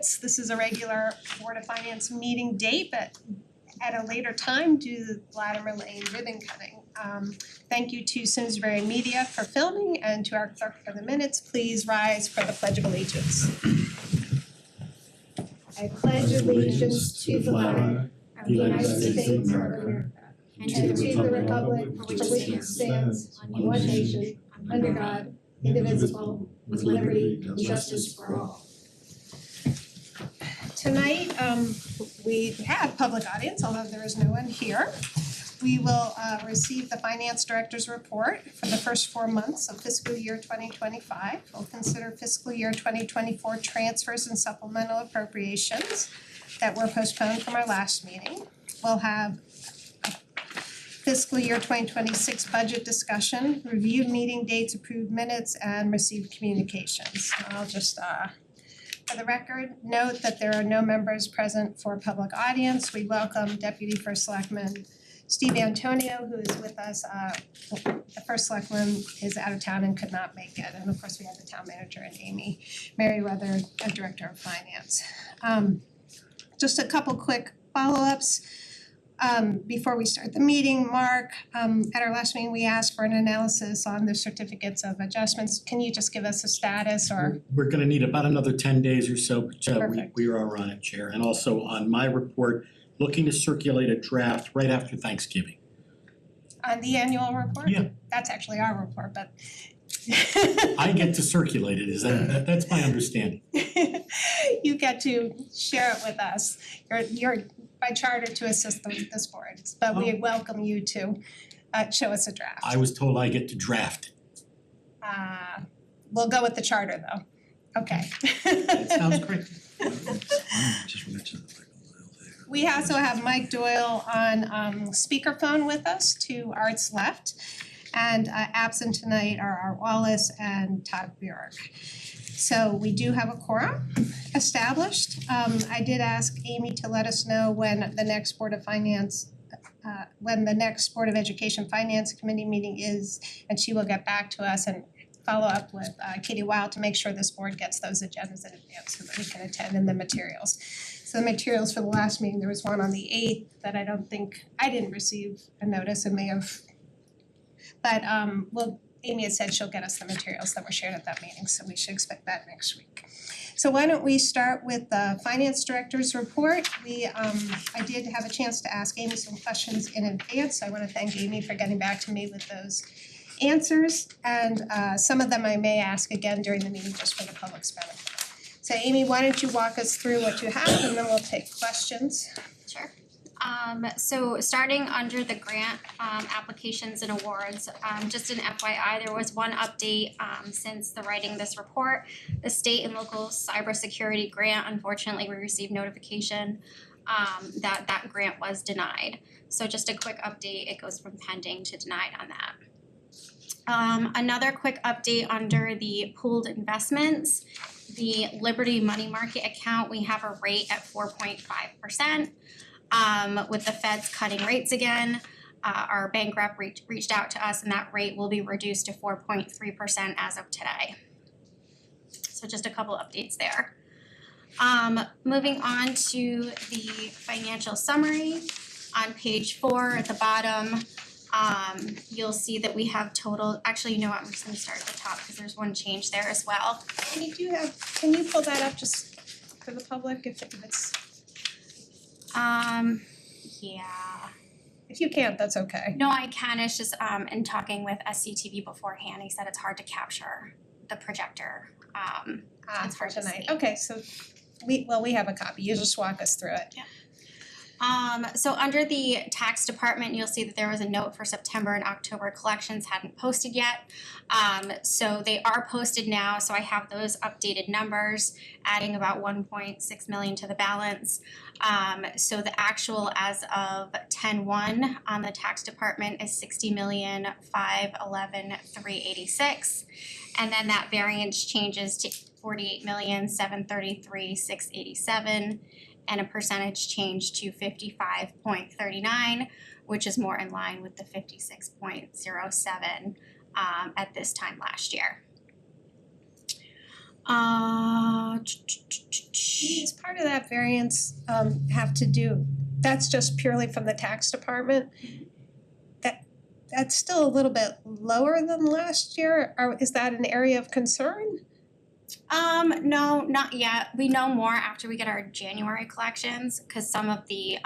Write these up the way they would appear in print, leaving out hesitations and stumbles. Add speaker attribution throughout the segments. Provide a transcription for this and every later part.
Speaker 1: This is a regular Board of Finance meeting date, but at a later time due to the Latimer Lane ribbon cutting. Thank you to Simsbury Media for filming and to our clerk for the minutes. Please rise for the Pledge of Allegiance. I pledge allegiance to the flag of the United States of America and to the republic for which it stands, one nation, under God, indivisible, with liberty and justice for all. Tonight, we have public audience, although there is no one here. We will receive the Finance Director's report for the first 4 months of fiscal year 2025. We'll consider fiscal year 2024 transfers and supplemental appropriations that were postponed from our last meeting. We'll have fiscal year 2026 budget discussion, review meeting dates, approved minutes, and receive communications. I'll just for the record, note that there are no members present for public audience. We welcome Deputy First Selectman Steve Antonio, who is with us. The First Selectman is out of town and could not make it. And of course, we have the Town Manager and Amy Merriweather, Director of Finance. Just a couple quick follow-ups. Before we start the meeting, Mark, at our last meeting, we asked for an analysis on the certificates of adjustments. Can you just give us a status or?
Speaker 2: We're gonna need about another 10 days or so, but
Speaker 1: Perfect.
Speaker 2: we are on it, Chair. And also on my report, looking to circulate a draft right after Thanksgiving.
Speaker 1: On the annual report?
Speaker 2: Yeah.
Speaker 1: That's actually our report, but
Speaker 2: I get to circulate it, is that's my understanding.
Speaker 1: You get to share it with us. You're by charter to assist this board, but we welcome you to show us a draft.
Speaker 2: I was told I get to draft it.
Speaker 1: We'll go with the charter though. Okay.
Speaker 2: That sounds great.
Speaker 1: We also have Mike Doyle on speakerphone with us to Art's left. And absent tonight are Art Wallace and Todd Bjork. So we do have a quorum established. I did ask Amy to let us know when the next Board of Finance, when the next Board of Education Finance Committee meeting is, and she will get back to us and follow up with Katie Wild to make sure this board gets those agendas in advance so that we can attend and the materials. So the materials for the last meeting, there was one on the 8th that I didn't receive a notice, it may have. But Amy had said she'll get us the materials that were shared at that meeting, so we should expect that next week. So why don't we start with the Finance Director's report. I did have a chance to ask Amy some questions in advance, so I wanna thank Amy for getting back to me with those answers. And some of them I may ask again during the meeting just for the public's benefit. So Amy, why don't you walk us through what you have and then we'll take questions.
Speaker 3: Sure. So starting under the grant applications and awards, just an FYI, there was one update since the writing this report. The state and local cybersecurity grant, unfortunately, we received notification that that grant was denied. So just a quick update, it goes from pending to denied on that. Another quick update under the pooled investments, the Liberty Money Market account, we have a rate at 4.5%. With the feds cutting rates again, our bank rep reached out to us and that rate will be reduced to 4.3% as of today. So just a couple updates there. Moving on to the financial summary, on page 4 at the bottom, you'll see that we have total, actually, you know what, I'm just gonna start at the top because there's one change there as well.
Speaker 1: Can you pull that up just for the public if it's?
Speaker 3: Yeah.
Speaker 1: If you can't, that's okay.
Speaker 3: No, I can, it's just, in talking with SCTV beforehand, he said it's hard to capture the projector. It's hard to see.
Speaker 1: Okay, so we have a copy, you just walk us through it.
Speaker 3: Yeah. So under the tax department, you'll see that there was a note for September and October collections hadn't posted yet. So they are posted now, so I have those updated numbers, adding about 1.6 million to the balance. So the actual as of 10/1 on the tax department is 60,511,386. And then that variance changes to 48,733,687. And a percentage change to 55.39, which is more in line with the 56.07 at this time last year.
Speaker 1: Is part of that variance have to do, that's just purely from the tax department? That's still a little bit lower than last year, or is that an area of concern?
Speaker 3: No, not yet. We know more after we get our January collections, cause some of the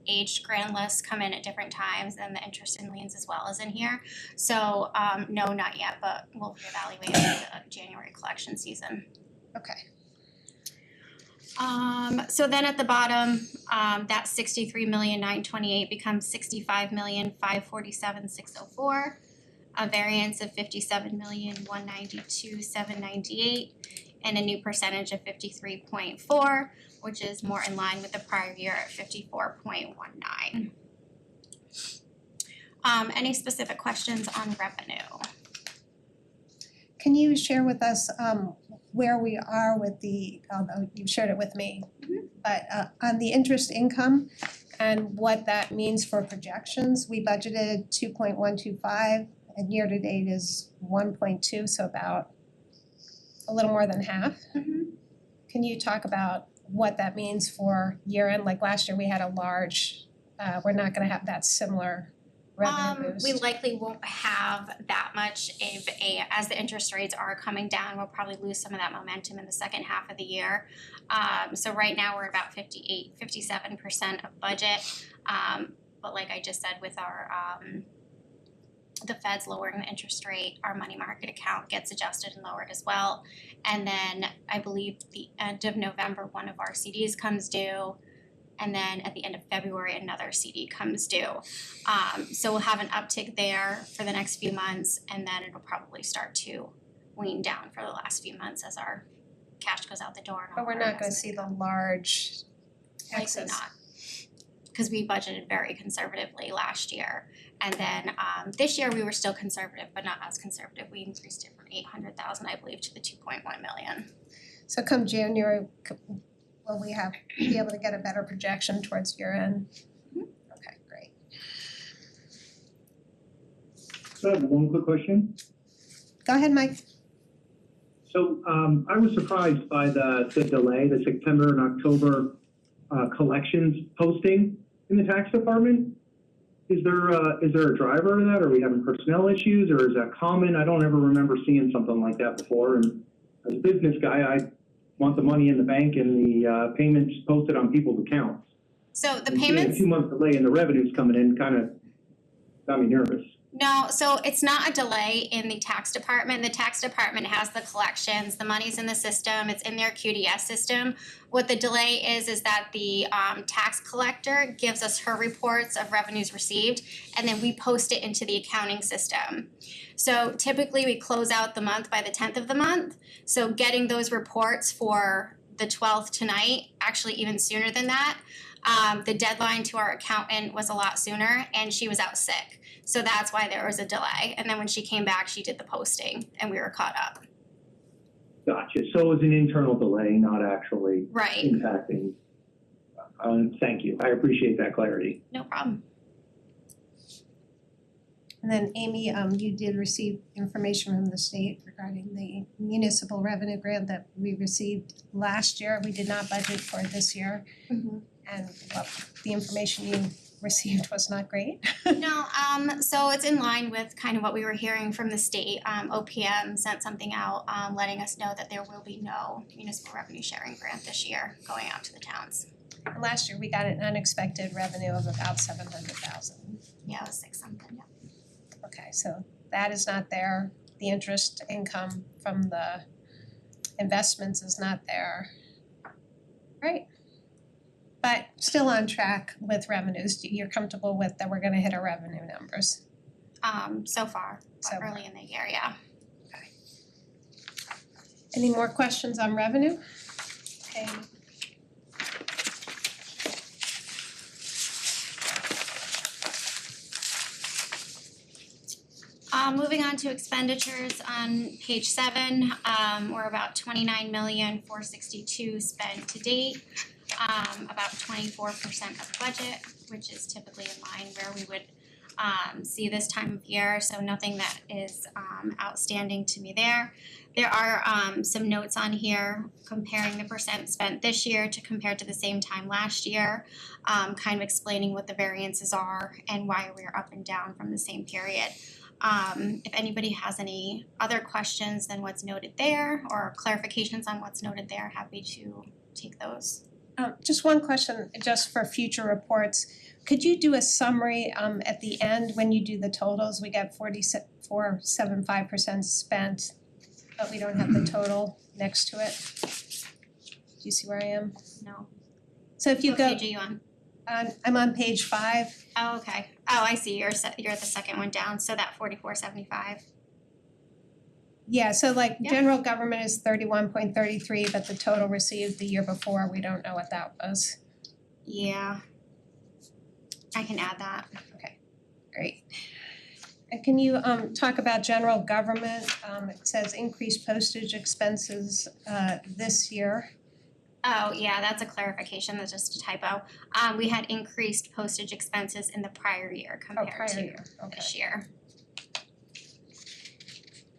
Speaker 3: aged grand lists come in at different times and the interest and liens as well is in here. So no, not yet, but we'll reevaluate in the January collection season.
Speaker 1: Okay.
Speaker 3: So then at the bottom, that 63,928,000 becomes 65,547,604, a variance of 57,192,798, and a new percentage of 53.4, which is more in line with the prior year at 54.19. Any specific questions on revenue?
Speaker 1: Can you share with us where we are with the, although you've shared it with me, but on the interest income and what that means for projections? We budgeted 2.125 and year to date is 1.2, so about a little more than half. Can you talk about what that means for year end? Like last year we had a large, we're not gonna have that similar revenue boost.
Speaker 3: We likely won't have that much as the interest rates are coming down, we'll probably lose some of that momentum in the second half of the year. So right now we're about 57% of budget. But like I just said, with our the Fed's lowering the interest rate, our money market account gets adjusted and lowered as well. And then I believe the end of November, one of our CDs comes due. And then at the end of February, another CD comes due. So we'll have an uptick there for the next few months, and then it'll probably start to wane down for the last few months as our cash goes out the door. And
Speaker 1: But we're not gonna see the large
Speaker 3: likely
Speaker 1: excess.
Speaker 3: not, because we budgeted very conservatively last year. And then this year we were still conservative, but not as conservative. We increased it from 800,000, I believe, to the 2.1 million.
Speaker 1: So come January, will we be able to get a better projection towards year end? Okay, great.
Speaker 4: So I have one quick question.
Speaker 1: Go ahead, Mike.
Speaker 4: So I was surprised by the delay, the September and October collections posting in the tax department. Is there a driver to that? Are we having personnel issues, or is that common? I don't ever remember seeing something like that before. And as a business guy, I want the money in the bank and the payments posted on people's accounts.
Speaker 3: So the
Speaker 4: And seeing
Speaker 3: payments.
Speaker 4: a 2-month delay and the revenues coming in kind of got me nervous.
Speaker 3: No, so it's not a delay in the tax department. The tax department has the collections, the money's in the system, it's in their QDS system. What the delay is that the tax collector gives us her reports of revenues received, and then we post it into the accounting system. So typically we close out the month by the 10th of the month. So getting those reports for the 12th tonight, actually even sooner than that, the deadline to our accountant was a lot sooner and she was out sick. So that's why there was a delay. And then when she came back, she did the posting and we were caught up.
Speaker 4: Gotcha. So it was an internal delay, not actually
Speaker 3: Right.
Speaker 4: impacting. Thank you. I appreciate that clarity.
Speaker 3: No problem.
Speaker 1: And then Amy, you did receive information from the state regarding the municipal revenue grant that we received last year. We did not budget for this year. And the information you received was not great.
Speaker 3: No, so it's in line with kind of what we were hearing from the state. OPM sent something out letting us know that there will be no municipal revenue sharing grant this year going out to the towns.
Speaker 1: Last year, we got an unexpected revenue of about 700,000.
Speaker 3: Yeah, it was 6 something, yeah.
Speaker 1: Okay, so that is not there. The interest income from the investments is not there. Right. But still on track with revenues. You're comfortable with that we're gonna hit our revenue numbers?
Speaker 3: So far,
Speaker 1: So far.
Speaker 3: early in the year, yeah.
Speaker 1: Okay. Any more questions on revenue? Okay.
Speaker 3: Moving on to expenditures on page 7, we're about 29,462,000 spent to date, about 24% of budget, which is typically in line where we would see this time of year, so nothing that is outstanding to me there. There are some notes on here comparing the percent spent this year to compared to the same time last year, kind of explaining what the variances are and why we're up and down from the same period. If anybody has any other questions than what's noted there or clarifications on what's noted there, happy to take those.
Speaker 1: Just one question, just for future reports. Could you do a summary at the end when you do the totals? We got 44.75% spent, but we don't have the total next to it. Do you see where I am?
Speaker 3: No.
Speaker 1: So if you
Speaker 3: What
Speaker 1: go,
Speaker 3: page are you on?
Speaker 1: I'm on page 5.
Speaker 3: Oh, okay. Oh, I see. You're the second one down, so that 44.75.
Speaker 1: Yeah, so like
Speaker 3: Yeah.
Speaker 1: general government is 31.33, but the total received the year before, we don't know what that was.
Speaker 3: Yeah. I can add that.
Speaker 1: Great. And can you talk about general government? It says increased postage expenses this year.
Speaker 3: Oh, yeah, that's a clarification, that's just a typo. We had increased postage expenses in the prior year compared
Speaker 1: prior
Speaker 3: to
Speaker 1: year, okay.
Speaker 3: this year.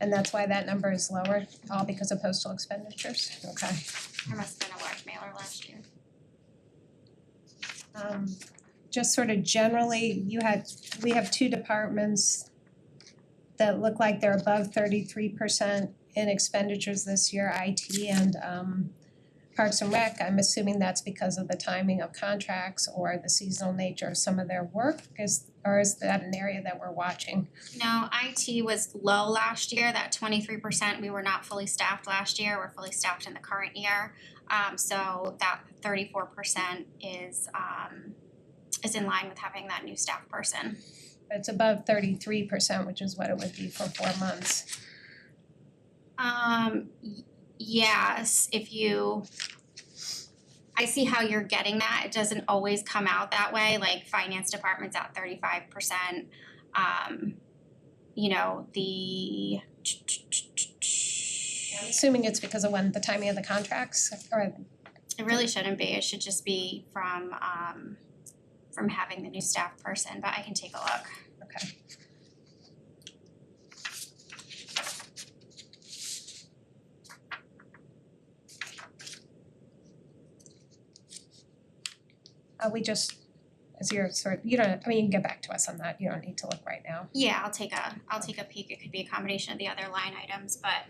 Speaker 1: And that's why that number is lower, all because of postal expenditures? Okay.
Speaker 3: There must have been a large mailer last year.
Speaker 1: Just sort of generally, we have 2 departments that look like they're above 33% in expenditures this year, IT and Parks and Rec. I'm assuming that's because of the timing of contracts or the seasonal nature of some of their work, or is that an area that we're watching?
Speaker 3: No, IT was low last year, that 23%, we were not fully staffed last year, we're fully staffed in the current year. So that 34% is in line with having that new staff person.
Speaker 1: But it's above 33%, which is what it would be for 4 months.
Speaker 3: Yes, I see how you're getting that, it doesn't always come out that way, like finance department's at 35%.
Speaker 1: I'm assuming it's because of the timing of the contracts, or
Speaker 3: It really shouldn't be, it should just be from having the new staff person, but I can take a look.
Speaker 1: okay. We just, as you're you don't, you can get back to us on that, you don't need to look right now.
Speaker 3: Yeah, I'll take a peek, it could be a combination of the other line items, but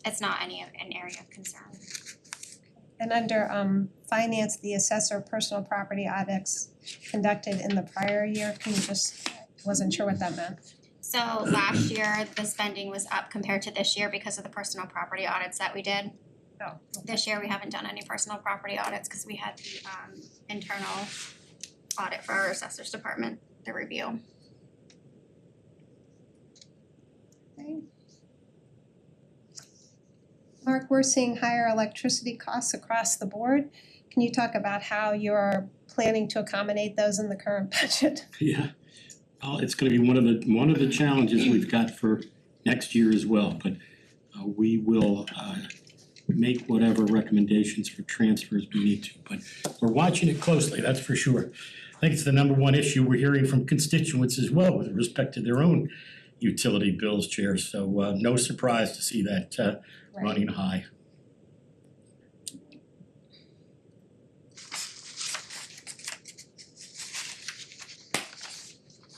Speaker 3: it's not an area of concern.
Speaker 1: And under finance, the assessor personal property audits conducted in the prior year, can you just, wasn't sure what that meant.
Speaker 3: So last year, the spending was up compared to this year because of the personal property audits that we did.
Speaker 1: Oh,
Speaker 3: This year, we haven't done any personal property audits because we had the internal audit for our assessor's department, the review.
Speaker 1: okay. Mark, we're seeing higher electricity costs across the board. Can you talk about how you're planning to accommodate those in the current budget?
Speaker 2: Yeah, well, it's gonna be one of the challenges we've got for next year as well, but we will make whatever recommendations for transfers we need to, but we're watching it closely, that's for sure. I think it's the number one issue we're hearing from constituents as well with respect to their own utility bills, Chair, so no surprise to see that running high.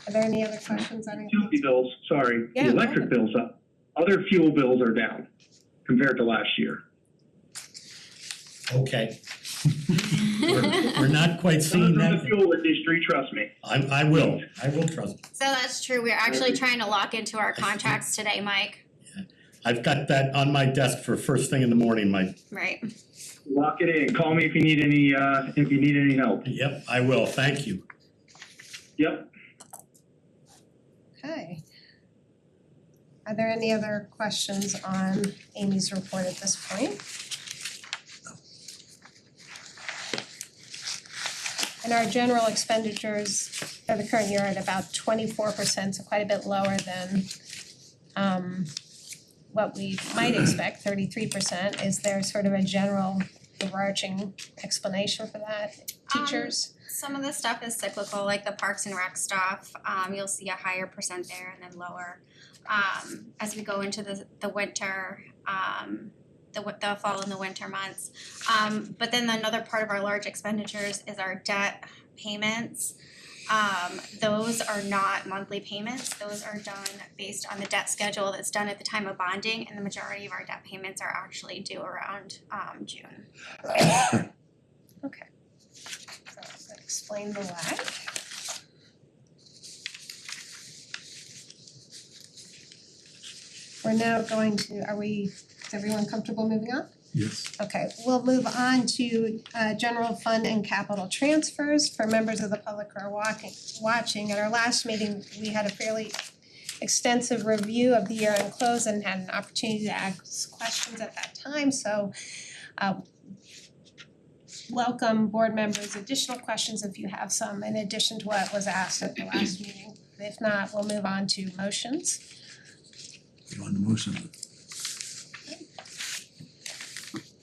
Speaker 1: Are there any other questions on anything?
Speaker 4: Utility bills, sorry,
Speaker 1: Yeah,
Speaker 4: the
Speaker 1: go
Speaker 4: electric
Speaker 1: ahead.
Speaker 4: bills up. Other fuel bills are down compared to last year.
Speaker 2: Okay. We're not quite seeing
Speaker 4: Not
Speaker 2: that.
Speaker 4: the fuel industry, trust me.
Speaker 2: I will trust.
Speaker 3: So that's true, we're actually trying to lock into our contracts today, Mike,
Speaker 2: I've got that on my desk for first thing in the morning, Mike.
Speaker 3: right?
Speaker 4: Lock it in. Call me if you need any help.
Speaker 2: Yep, I will, thank you.
Speaker 4: Yep.
Speaker 1: Okay. Are there any other questions on Amy's report at this point? And our general expenditures for the current year are at about 24%, so quite a bit lower than what we might expect, 33%. Is there sort of a general overarching explanation for that? Teachers?
Speaker 3: Some of the stuff is cyclical, like the Parks and Rec stuff, you'll see a higher percent there and then lower. As we go into the winter, the fall and the winter months. But then another part of our large expenditures is our debt payments. Those are not monthly payments, those are done based on the debt schedule that's done at the time of bonding, and the majority of our debt payments are actually due around June.
Speaker 1: Okay. So that explain the lag. We're now going to, is everyone comfortable moving on?
Speaker 5: Yes.
Speaker 1: Okay, we'll move on to general fund and capital transfers for members of the public who are watching. At our last meeting, we had a fairly extensive review of the year-end close and had an opportunity to ask questions at that time, so welcome board members, additional questions if you have some in addition to what was asked at the last meeting. If not, we'll move on to motions.
Speaker 5: You want the motion?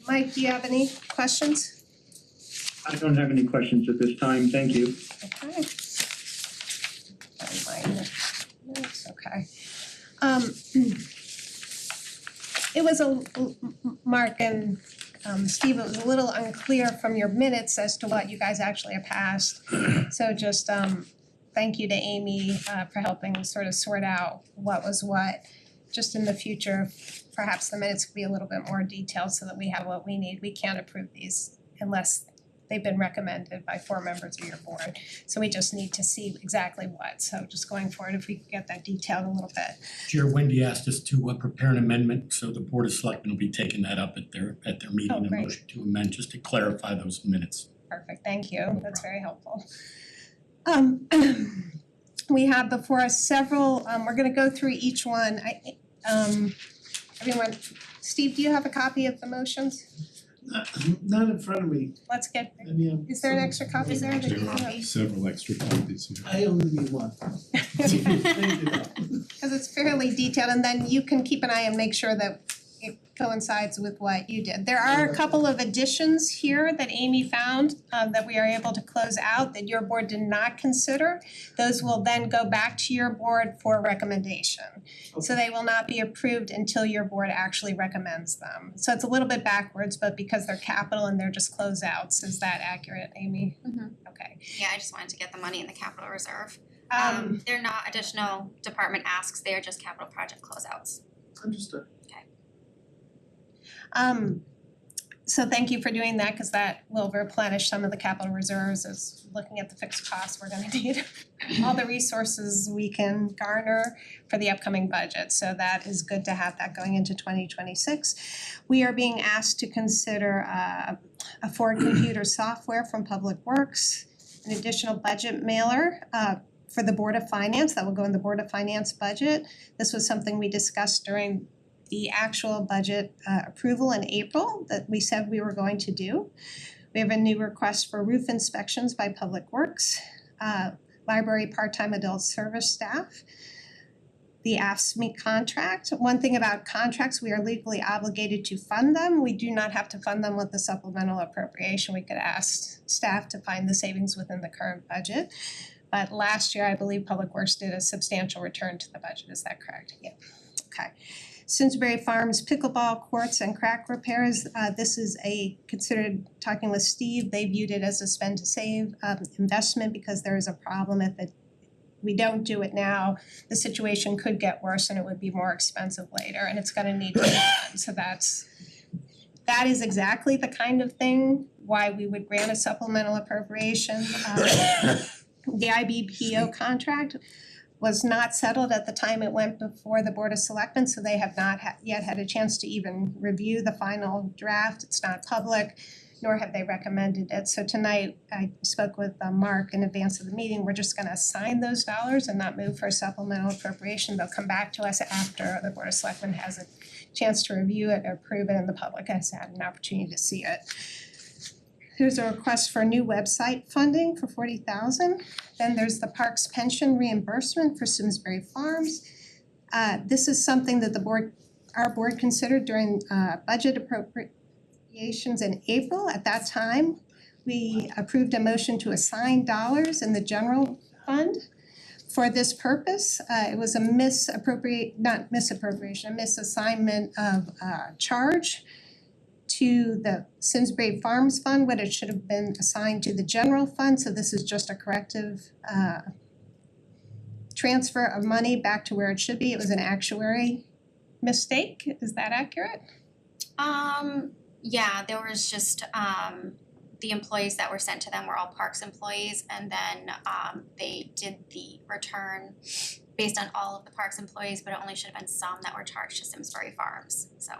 Speaker 1: Mike, do you have any questions?
Speaker 4: I don't have any questions at this time, thank you.
Speaker 1: Okay. Okay. It was Mark and Steve, it was a little unclear from your minutes as to what you guys actually have passed. So just thank you to Amy for helping sort of sort out what was what. Just in the future, perhaps the minutes could be a little bit more detailed so that we have what we need. We can't approve these unless they've been recommended by 4 members of your board. So we just need to see exactly what. So just going forward, if we could get that detailed a little bit.
Speaker 2: Chair Wendy asked us to prepare an amendment, so the Board of Selectmen will be taking that up at their meeting,
Speaker 1: Oh,
Speaker 2: a
Speaker 1: great.
Speaker 2: motion to amend, just to clarify those minutes.
Speaker 1: Perfect, thank you, that's very helpful. We have before us several, we're gonna go through each one. Everyone, Steve, do you have a copy of the motions?
Speaker 5: Not in front of me.
Speaker 1: Let's get,
Speaker 5: Maybe
Speaker 1: is there an extra copy there that you
Speaker 5: There
Speaker 1: have?
Speaker 5: are several extra copies. I only need one. Thank you.
Speaker 1: Cause it's fairly detailed, and then you can keep an eye and make sure that it coincides with what you did. There are a couple of additions here that Amy found that we are able to close out that your board did not consider. Those will then go back to your board for recommendation. So they will not be approved until your board actually recommends them. So it's a little bit backwards, but because they're capital and they're just closeouts, is that accurate, Amy?
Speaker 3: Mhm.
Speaker 1: Okay.
Speaker 3: Yeah, I just wanted to get the money in the capital reserve.
Speaker 1: Um,
Speaker 3: They're not additional department asks, they are just capital project closeouts.
Speaker 5: Understood.
Speaker 1: So thank you for doing that, cause that will replenish some of the capital reserves as looking at the fixed costs, we're gonna need all the resources we can garner for the upcoming budget, so that is good to have that going into 2026. We are being asked to consider a Ford computer software from Public Works, an additional budget mailer for the Board of Finance, that will go in the Board of Finance budget. This was something we discussed during the actual budget approval in April that we said we were going to do. We have a new request for roof inspections by Public Works, library part-time adult service staff, the AFSCME contract. One thing about contracts, we are legally obligated to fund them. We do not have to fund them with the supplemental appropriation. We could ask staff to find the savings within the current budget. But last year, I believe Public Works did a substantial return to the budget, is that correct? Yeah, okay. Simsbury Farms pickleball courts and crack repairs, this is considered, talking with Steve, they viewed it as a spend to save investment because there is a problem if we don't do it now, the situation could get worse and it would be more expensive later and it's gonna need to be done. So that is exactly the kind of thing why we would grant a supplemental appropriation. The IBPO contract was not settled at the time it went before the Board of Selectmen, so they have not yet had a chance to even review the final draft. It's not public, nor have they recommended it. So tonight, I spoke with Mark in advance of the meeting. We're just gonna assign those dollars and not move for a supplemental appropriation. They'll come back to us after the Board of Selectmen has a chance to review it, approve it, and the public has had an opportunity to see it. There's a request for new website funding for $40,000. Then there's the parks pension reimbursement for Simsbury Farms. This is something that our board considered during budget appropriations in April. At that time, we approved a motion to assign dollars in the general fund for this purpose. It was a misassignment of charge to the Simsbury Farms Fund when it should have been assigned to the general fund. So this is just a corrective transfer of money back to where it should be. It was an actuary mistake. Is that accurate?
Speaker 3: Yeah, there was just the employees that were sent to them were all Parks employees, and then they did the return based on all of the Parks employees, but it only should have been some that were charged to Simsbury Farms, so.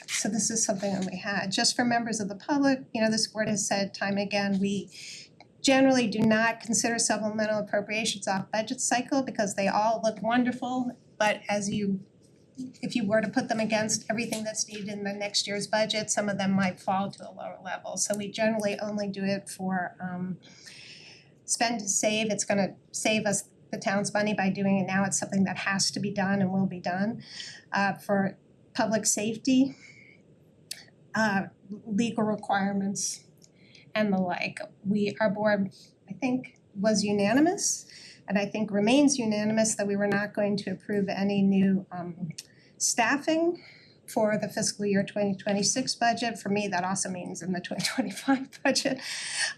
Speaker 1: So this is something that we had. Just for members of the public, this board has said time and again, we generally do not consider supplemental appropriations off budget cycle because they all look wonderful, but if you were to put them against everything that's needed in the next year's budget, some of them might fall to a lower level. So we generally only do it for spend to save. It's gonna save us the town's money by doing it now. It's something that has to be done and will be done. For public safety, legal requirements and the like. Our board, I think, was unanimous, and I think remains unanimous that we were not going to approve any new staffing for the fiscal year 2026 budget. For me, that also means in the 2025 budget,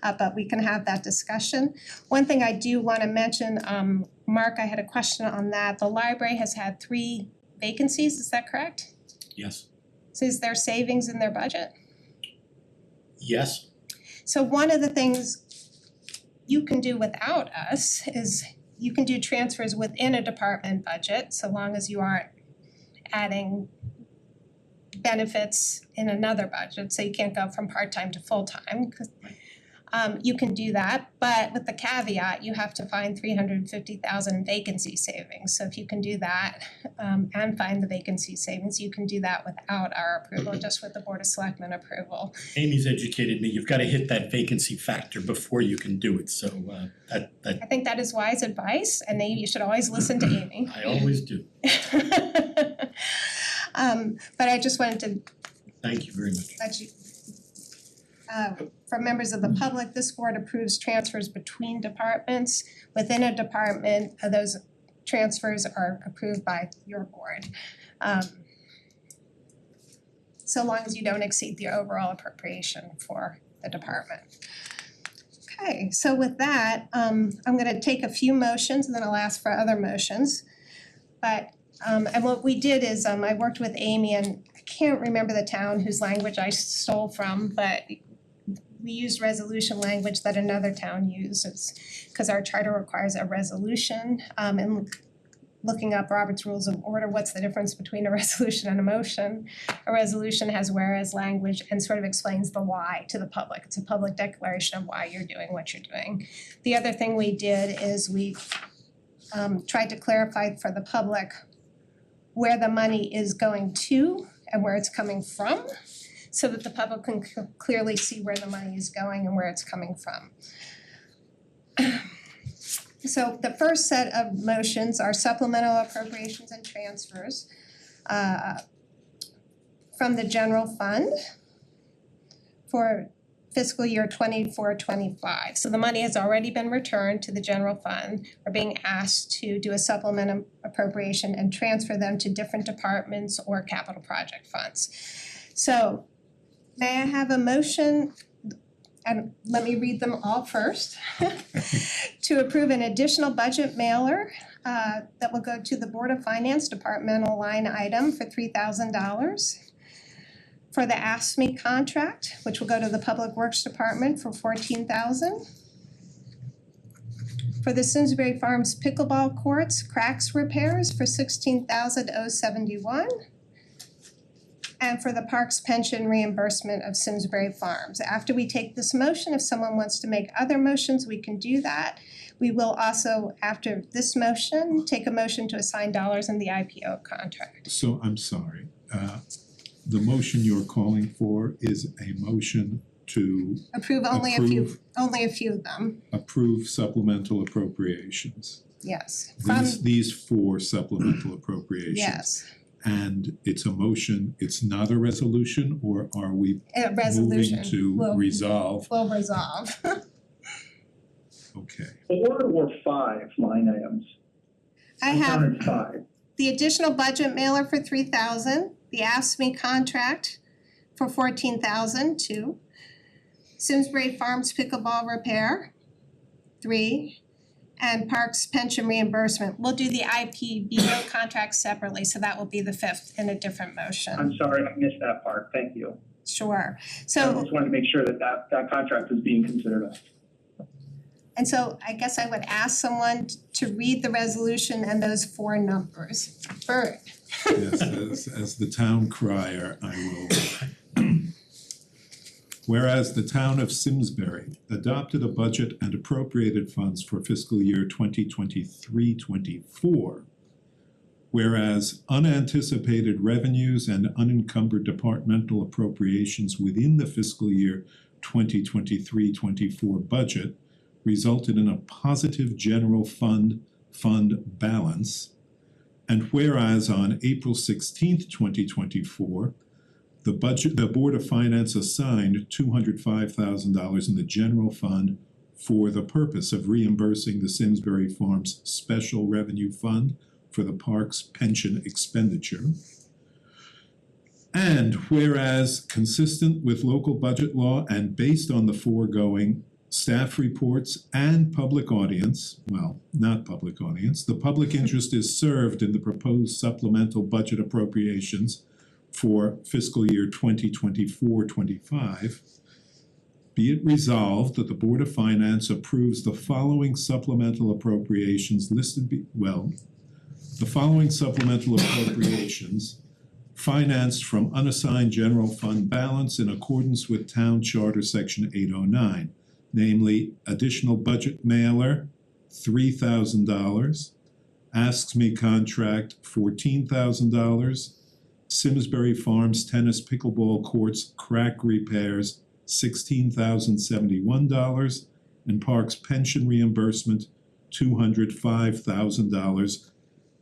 Speaker 1: but we can have that discussion. One thing I do want to mention, Mark, I had a question on that. The library has had 3 vacancies, is that correct?
Speaker 2: Yes.
Speaker 1: So is there savings in their budget?
Speaker 2: Yes.
Speaker 1: So one of the things you can do without us is you can do transfers within a department budget, so long as you aren't adding benefits in another budget, so you can't go from part-time to full-time. You can do that, but with the caveat, you have to find $350,000 in vacancy savings. So if you can do that and find the vacancy savings, you can do that without our approval, just with the Board of Selectmen approval.
Speaker 2: Amy's educated me, you've gotta hit that vacancy factor before you can do it, so that
Speaker 1: I think that is wise advice, and you should always listen to Amy.
Speaker 2: I always do.
Speaker 1: But I just wanted to
Speaker 2: Thank you very much.
Speaker 1: let you, for members of the public, this board approves transfers between departments. Within a department, those transfers are approved by your board. So long as you don't exceed the overall appropriation for the department. Okay, so with that, I'm gonna take a few motions and then I'll ask for other motions. But and what we did is I worked with Amy, and I can't remember the town whose language I stole from, but we used resolution language that another town uses because our charter requires a resolution. And looking up Robert's Rules of Order, what's the difference between a resolution and a motion? A resolution has whereas language and sort of explains the why to the public. It's a public declaration of why you're doing what you're doing. The other thing we did is we tried to clarify for the public where the money is going to and where it's coming from, so that the public can clearly see where the money is going and where it's coming from. So the first set of motions are supplemental appropriations and transfers from the general fund for fiscal year 24-25. So the money has already been returned to the general fund. We're being asked to do a supplemental appropriation and transfer them to different departments or capital project funds. So may I have a motion, and let me read them all first, to approve an additional budget mailer that will go to the Board of Finance departmental line item for $3,000. For the ASME contract, which will go to the Public Works Department for $14,000. For the Simsbury Farms pickleball courts, cracks repairs for $16,071. And for the Parks pension reimbursement of Simsbury Farms. After we take this motion, if someone wants to make other motions, we can do that. We will also, after this motion, take a motion to assign dollars in the IPO contract.
Speaker 6: So I'm sorry, the motion you're calling for is a motion to
Speaker 1: Approve only a few of them,
Speaker 6: approve supplemental appropriations.
Speaker 1: yes.
Speaker 6: These 4 supplemental appropriations.
Speaker 1: Yes,
Speaker 6: And it's a motion, it's not a resolution, or are we
Speaker 1: A resolution
Speaker 6: moving to
Speaker 1: will
Speaker 6: resolve?
Speaker 1: will resolve.
Speaker 6: Okay,
Speaker 4: 4 or 5 line items?
Speaker 1: I have
Speaker 4: counted 5.
Speaker 1: the additional budget mailer for $3,000, the AFSCME contract for $14,000, 2. Simsbury Farms pickleball repair, 3. And Parks pension reimbursement. We'll do the IPBO contract separately, so that will be the 5th in a different motion.
Speaker 4: I'm sorry, I missed that part. Thank you.
Speaker 1: Sure.
Speaker 4: I
Speaker 1: So,
Speaker 4: just wanted to make sure that contract is being considered.
Speaker 1: and so I guess I would ask someone to read the resolution and those 4 numbers. Bert.
Speaker 6: yes, as the town crier, I will. Whereas the town of Simsbury adopted a budget and appropriated funds for fiscal year 2023-24. Whereas unanticipated revenues and unencumbered departmental appropriations within the fiscal year 2023-24 budget resulted in a positive general fund balance. And whereas on April 16th, 2024, the Board of Finance assigned $205,000 in the general fund for the purpose of reimbursing the Simsbury Farms Special Revenue Fund for the park's pension expenditure. And whereas consistent with local budget law and based on the foregoing, staff reports and public audience, well, not public audience, the public interest is served in the proposed supplemental budget appropriations for fiscal year 2024-25, be it resolved that the Board of Finance approves the following supplemental appropriations the following supplemental appropriations financed from unassigned general fund balance in accordance with Town Charter Section 809, namely additional budget mailer, $3,000, AFSCME contract, $14,000, Simsbury Farms tennis pickleball courts crack repairs, $16,071, and Parks pension reimbursement, $205,000.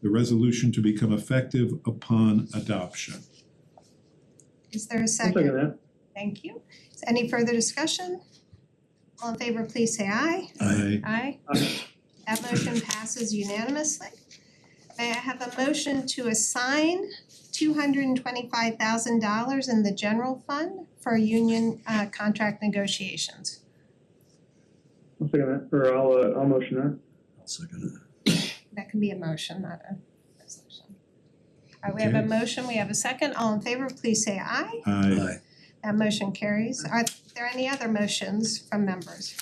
Speaker 6: The resolution to become effective upon adoption.
Speaker 1: Is there a
Speaker 4: I'll
Speaker 1: second?
Speaker 4: second that.
Speaker 1: Thank you. Is any further discussion? All in favor, please say aye.
Speaker 6: Aye.
Speaker 1: Aye.
Speaker 4: Aye.
Speaker 1: That motion passes unanimously. May I have a motion to assign $225,000 in the general fund for union contract negotiations?
Speaker 4: I'll second that, or I'll motion that.
Speaker 5: I'll second
Speaker 1: That can be a motion, not a resolution. All right, we have a
Speaker 6: Okay.
Speaker 1: motion, we have a second. All in favor, please say aye.
Speaker 5: it.
Speaker 6: Aye.
Speaker 1: That motion carries. Are there any other motions from members?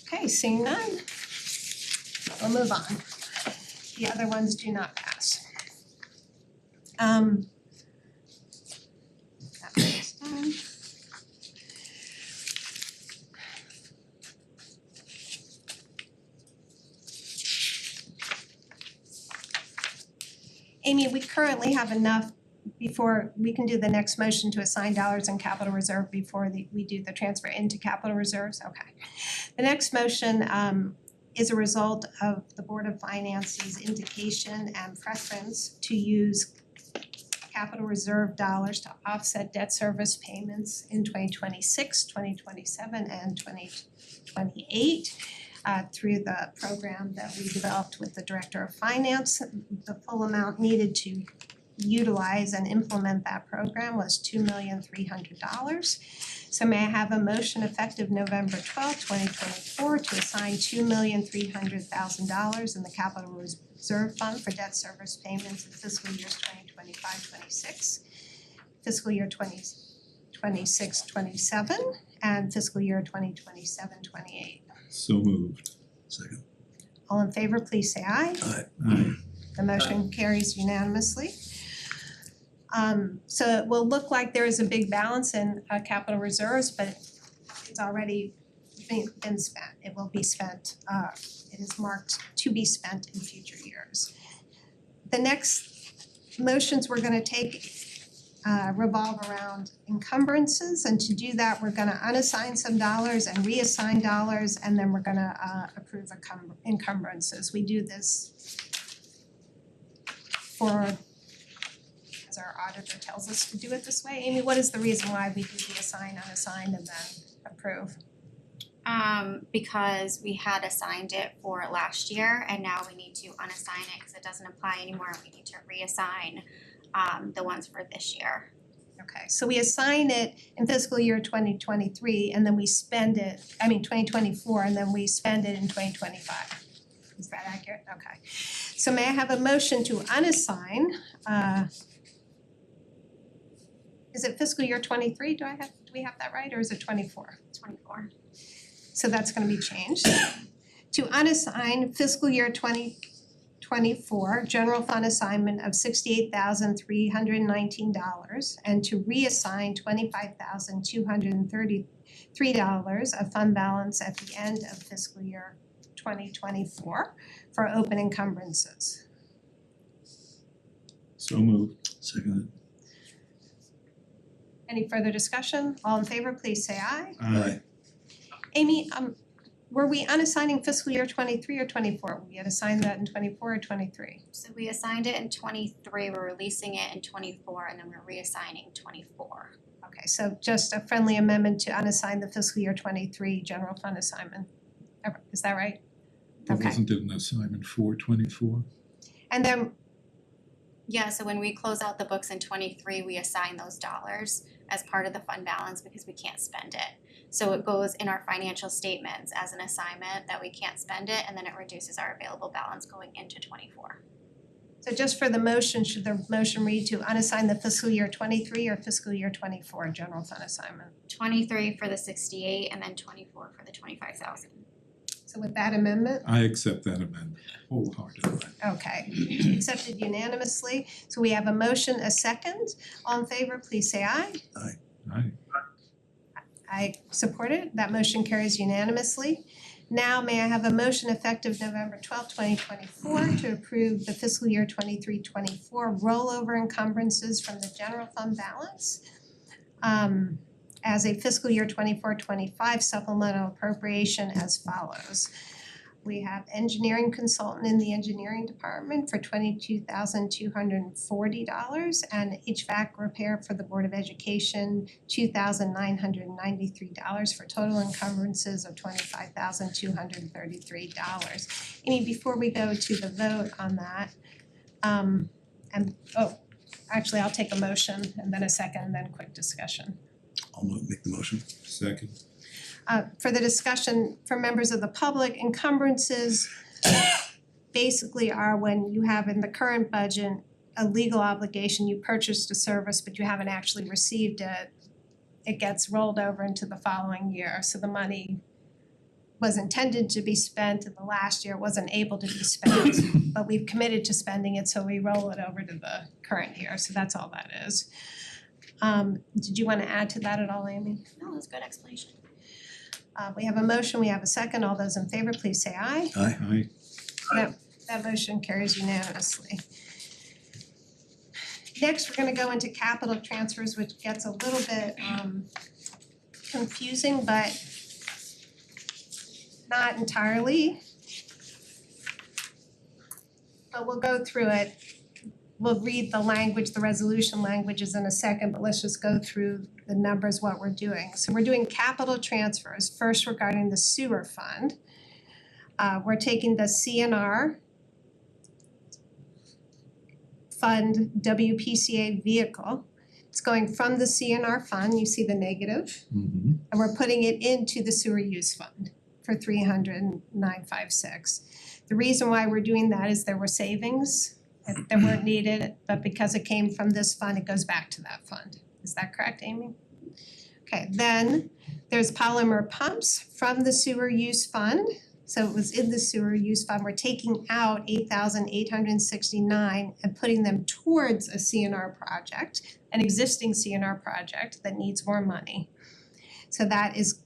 Speaker 1: Okay, seeing none. We'll move on. The other ones do not pass. That one's done. Amy, we currently have enough before we can do the next motion to assign dollars in capital reserve before we do the transfer into capital reserves? Okay. The next motion is a result of the Board of Finance's indication and preference to use capital reserve dollars to offset debt service payments in 2026, 2027, and 2028 through the program that we developed with the Director of Finance. The full amount needed to utilize and implement that program was $2,300,000. So may I have a motion effective November 12th, 2024 to assign $2,300,000 in the capital reserve fund for debt service payments in fiscal years 2025-26, fiscal year 2026-27, and fiscal year 2027-28.
Speaker 6: So moved.
Speaker 5: Second.
Speaker 1: All in favor, please say aye.
Speaker 5: Aye.
Speaker 6: Aye.
Speaker 1: The motion carries unanimously. So it will look like there is a big balance in capital reserves, but it's already been spent. It will be spent, it is marked to be spent in future years. The next motions we're gonna take revolve around encumbrances, and to do that, we're gonna unassign some dollars and reassign dollars, and then we're gonna approve encumbrances. We do this for because our auditor tells us to do it this way. Amy, what is the reason why we do the assign, unassigned, and then approve?
Speaker 3: Because we had assigned it for last year and now we need to unassign it because it doesn't apply anymore. We need to reassign the ones for this year.
Speaker 1: Okay, so we assign it in fiscal year 2023 and then we spend it, 2024, and then we spend it in 2025. Is that accurate? Okay. So may I have a motion to unassign, is it fiscal year 23? Do we have that right, or is it 24?
Speaker 3: 24.
Speaker 1: So that's gonna be changed. To unassign fiscal year 2024 general fund assignment of $68,319 and to reassign $25,233 of fund balance at the end of fiscal year 2024 for open encumbrances.
Speaker 6: So moved.
Speaker 5: Second.
Speaker 1: Any further discussion? All in favor, please say aye.
Speaker 5: Aye.
Speaker 1: Amy, were we unassigning fiscal year 23 or 24? We had assigned that in 24 or 23?
Speaker 3: So we assigned it in 23, we're releasing it in 24, and then we're reassigning 24.
Speaker 1: Okay, so just a friendly amendment to unassign the fiscal year 23 general fund assignment. Is that right?
Speaker 6: But
Speaker 1: Okay.
Speaker 6: wasn't it an assignment for 24?
Speaker 1: And then,
Speaker 3: Yeah, so when we close out the books in 23, we assign those dollars as part of the fund balance because we can't spend it. So it goes in our financial statements as an assignment that we can't spend it, and then it reduces our available balance going into 24.
Speaker 1: so just for the motion, should the motion read to unassign the fiscal year 23 or fiscal year 24 general fund assignment?
Speaker 3: 23 for the 68 and then 24 for the 25,000.
Speaker 1: So with that amendment,
Speaker 6: I accept that amendment wholeheartedly.
Speaker 1: okay, accepted unanimously. So we have a motion, a second. All in favor, please say aye.
Speaker 6: Aye.
Speaker 1: I support it. That motion carries unanimously. Now may I have a motion effective November 12th, 2024 to approve the fiscal year 23-24 rollover encumbrances from the general fund balance as a fiscal year 24-25 supplemental appropriation as follows. We have engineering consultant in the engineering department for $22,240 and HVAC repair for the Board of Education $2,993 for total encumbrances of $25,233. Amy, before we go to the vote on that, actually I'll take a motion and then a second and then quick discussion.
Speaker 5: I'll make the motion.
Speaker 6: Second.
Speaker 1: For the discussion for members of the public, encumbrances basically are when you have in the current budget a legal obligation, you purchased a service but you haven't actually received it. It gets rolled over into the following year, so the money was intended to be spent in the last year, wasn't able to be spent, but we've committed to spending it, so we roll it over to the current year, so that's all that is. Did you wanna add to that at all, Amy?
Speaker 3: No, that's a good explanation.
Speaker 1: We have a motion, we have a second, all those in favor, please say aye.
Speaker 5: Aye.
Speaker 6: Aye.
Speaker 1: That motion carries unanimously. Next, we're gonna go into capital transfers, which gets a little bit confusing, but not entirely. But we'll go through it. We'll read the language, the resolution languages in a second, but let's just go through the numbers, what we're doing. So we're doing capital transfers, first regarding the sewer fund. We're taking the CNR fund WPCA vehicle. It's going from the CNR fund, you see the negative,
Speaker 6: Mm-hmm.
Speaker 1: and we're putting it into the sewer use fund for $300,956. The reason why we're doing that is there were savings that weren't needed, but because it came from this fund, it goes back to that fund. Is that correct, Amy? Okay, then there's polymer pumps from the sewer use fund. So it was in the sewer use fund. We're taking out $8,869 and putting them towards a CNR project, an existing CNR project that needs more money. So that is,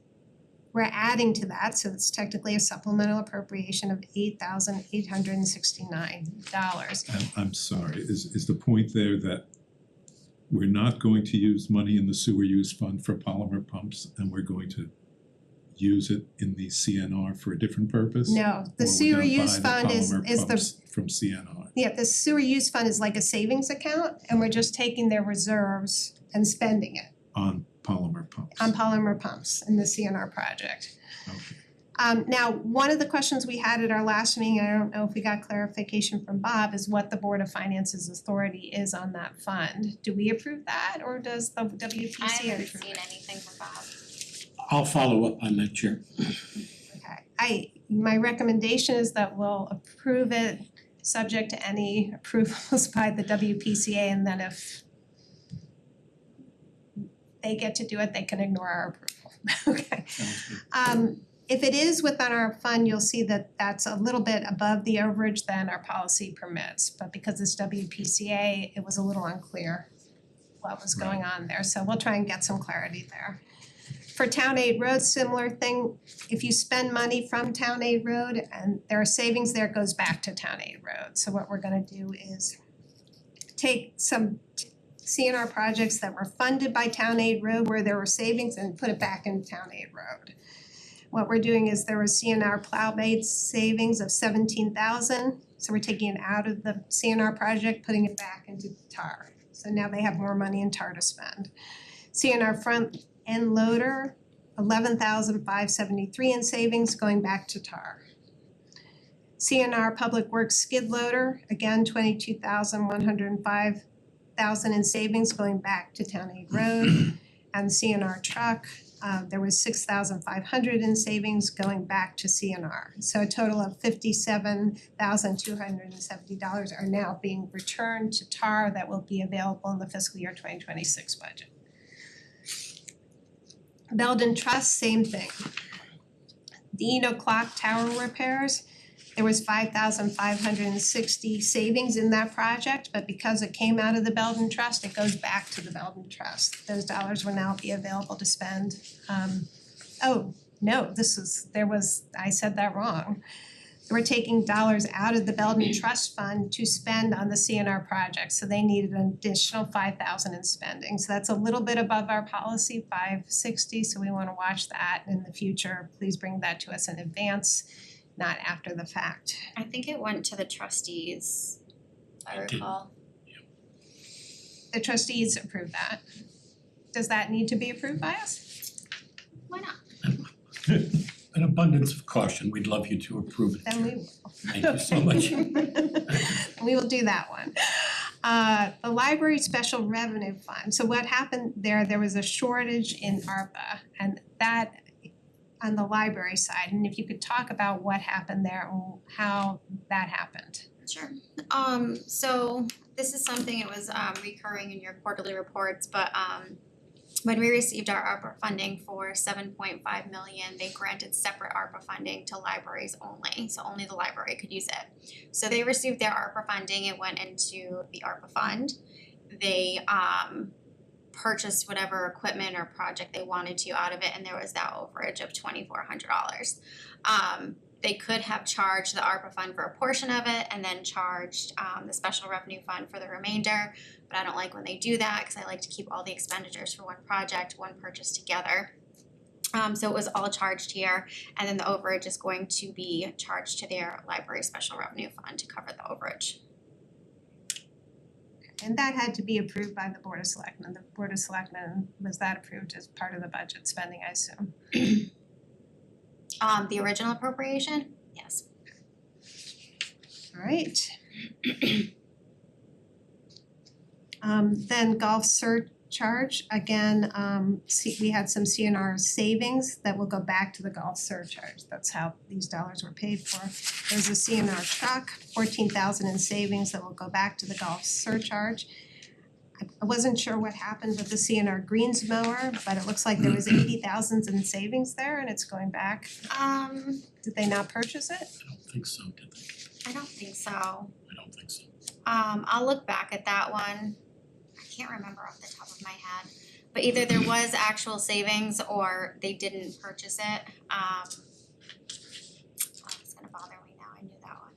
Speaker 1: we're adding to that, so it's technically a supplemental appropriation of $8,869.
Speaker 6: I'm sorry, is the point there that we're not going to use money in the sewer use fund for polymer pumps and we're going to use it in the CNR for a different purpose?
Speaker 1: No, the
Speaker 6: Or
Speaker 1: sewer
Speaker 6: we're gonna
Speaker 1: use
Speaker 6: buy
Speaker 1: fund
Speaker 6: the
Speaker 1: is
Speaker 6: polymer
Speaker 1: the,
Speaker 6: pumps from CNR?
Speaker 1: yeah, the sewer use fund is like a savings account, and we're just taking their reserves and spending it
Speaker 6: On polymer pumps?
Speaker 1: on polymer pumps in the CNR project.
Speaker 6: Okay.
Speaker 1: Now, one of the questions we had at our last meeting, I don't know if we got clarification from Bob, is what the Board of Finance's authority is on that fund. Do we approve that, or does the WPC
Speaker 3: I
Speaker 1: approve
Speaker 3: haven't seen
Speaker 1: it?
Speaker 3: anything from Bob.
Speaker 2: I'll follow up on that, Chair.
Speaker 1: Okay, my recommendation is that we'll approve it subject to any approvals by the WPCA, and then if they get to do it, they can ignore our approval. Okay.
Speaker 2: Sounds good.
Speaker 1: If it is within our fund, you'll see that that's a little bit above the overage than our policy permits, but because it's WPCA, it was a little unclear what was going on there, so we'll try and get some clarity there. For Town Aid Road, similar thing, if you spend money from Town Aid Road and there are savings there, it goes back to Town Aid Road. So what we're gonna do is take some CNR projects that were funded by Town Aid Road where there were savings and put it back in Town Aid Road. What we're doing is there was CNR plow-made savings of 17,000, so we're taking it out of the CNR project, putting it back into TAR. So now they have more money in TAR to spend. CNR front end loader, 11,573 in savings going back to TAR. CNR public works skid loader, again 22,105 in savings going back to Town Aid Road. And CNR truck, there was 6,500 in savings going back to CNR. So a total of $57,270 are now being returned to TAR that will be available in the fiscal year 2026 budget. Belden Trust, same thing. The Eno clock tower repairs, there was 5,560 savings in that project, but because it came out of the Belden Trust, it goes back to the Belden Trust. Those dollars will now be available to spend. I said that wrong. We're taking dollars out of the Belden Trust Fund to spend on the CNR project, so they needed an additional 5,000 in spending. So that's a little bit above our policy, 560, so we wanna watch that in the future. Please bring that to us in advance, not after the fact.
Speaker 3: I think it went to the trustees, if I
Speaker 2: It did.
Speaker 3: recall.
Speaker 1: The trustees approved that. Does that need to be approved by us?
Speaker 3: Why not?
Speaker 2: An abundance of caution, we'd love you to approve it.
Speaker 1: Then we will.
Speaker 2: Thank you so much.
Speaker 1: We will do that one. The library special revenue fund, so what happened there was a shortage in ARPA, and that on the library side, and if you could talk about what happened there and how that happened.
Speaker 3: Sure. So this is something, it was recurring in your quarterly reports, but when we received our ARPA funding for 7.5 million, they granted separate ARPA funding to libraries only, so only the library could use it. So they received their ARPA funding, it went into the ARPA fund. They purchased whatever equipment or project they wanted to out of it, and there was that overage of $2,400. They could have charged the ARPA fund for a portion of it and then charged the special revenue fund for the remainder, but I don't like when they do that because I like to keep all the expenditures for one project, one purchase together. So it was all charged here, and then the overage is going to be charged to their library special revenue fund to cover the overage.
Speaker 1: And that had to be approved by the Board of Selectmen. The Board of Selectmen, was that approved as part of the budget spending, I assume?
Speaker 3: The original appropriation, yes.
Speaker 1: Alright. Then golf surcharge, again, we had some CNR savings that will go back to the golf surcharge. That's how these dollars were paid for. There's a CNR truck, 14,000 in savings that will go back to the golf surcharge. I wasn't sure what happened with the CNR greens mower, but it looks like there was 80,000 in savings there and it's going back. Did they not purchase it?
Speaker 2: I don't think so, did they?
Speaker 3: I don't think so.
Speaker 2: I don't think so.
Speaker 3: I'll look back at that one. I can't remember off the top of my head, but either there was actual savings or they didn't purchase it. It's gonna bother me now, I knew that one.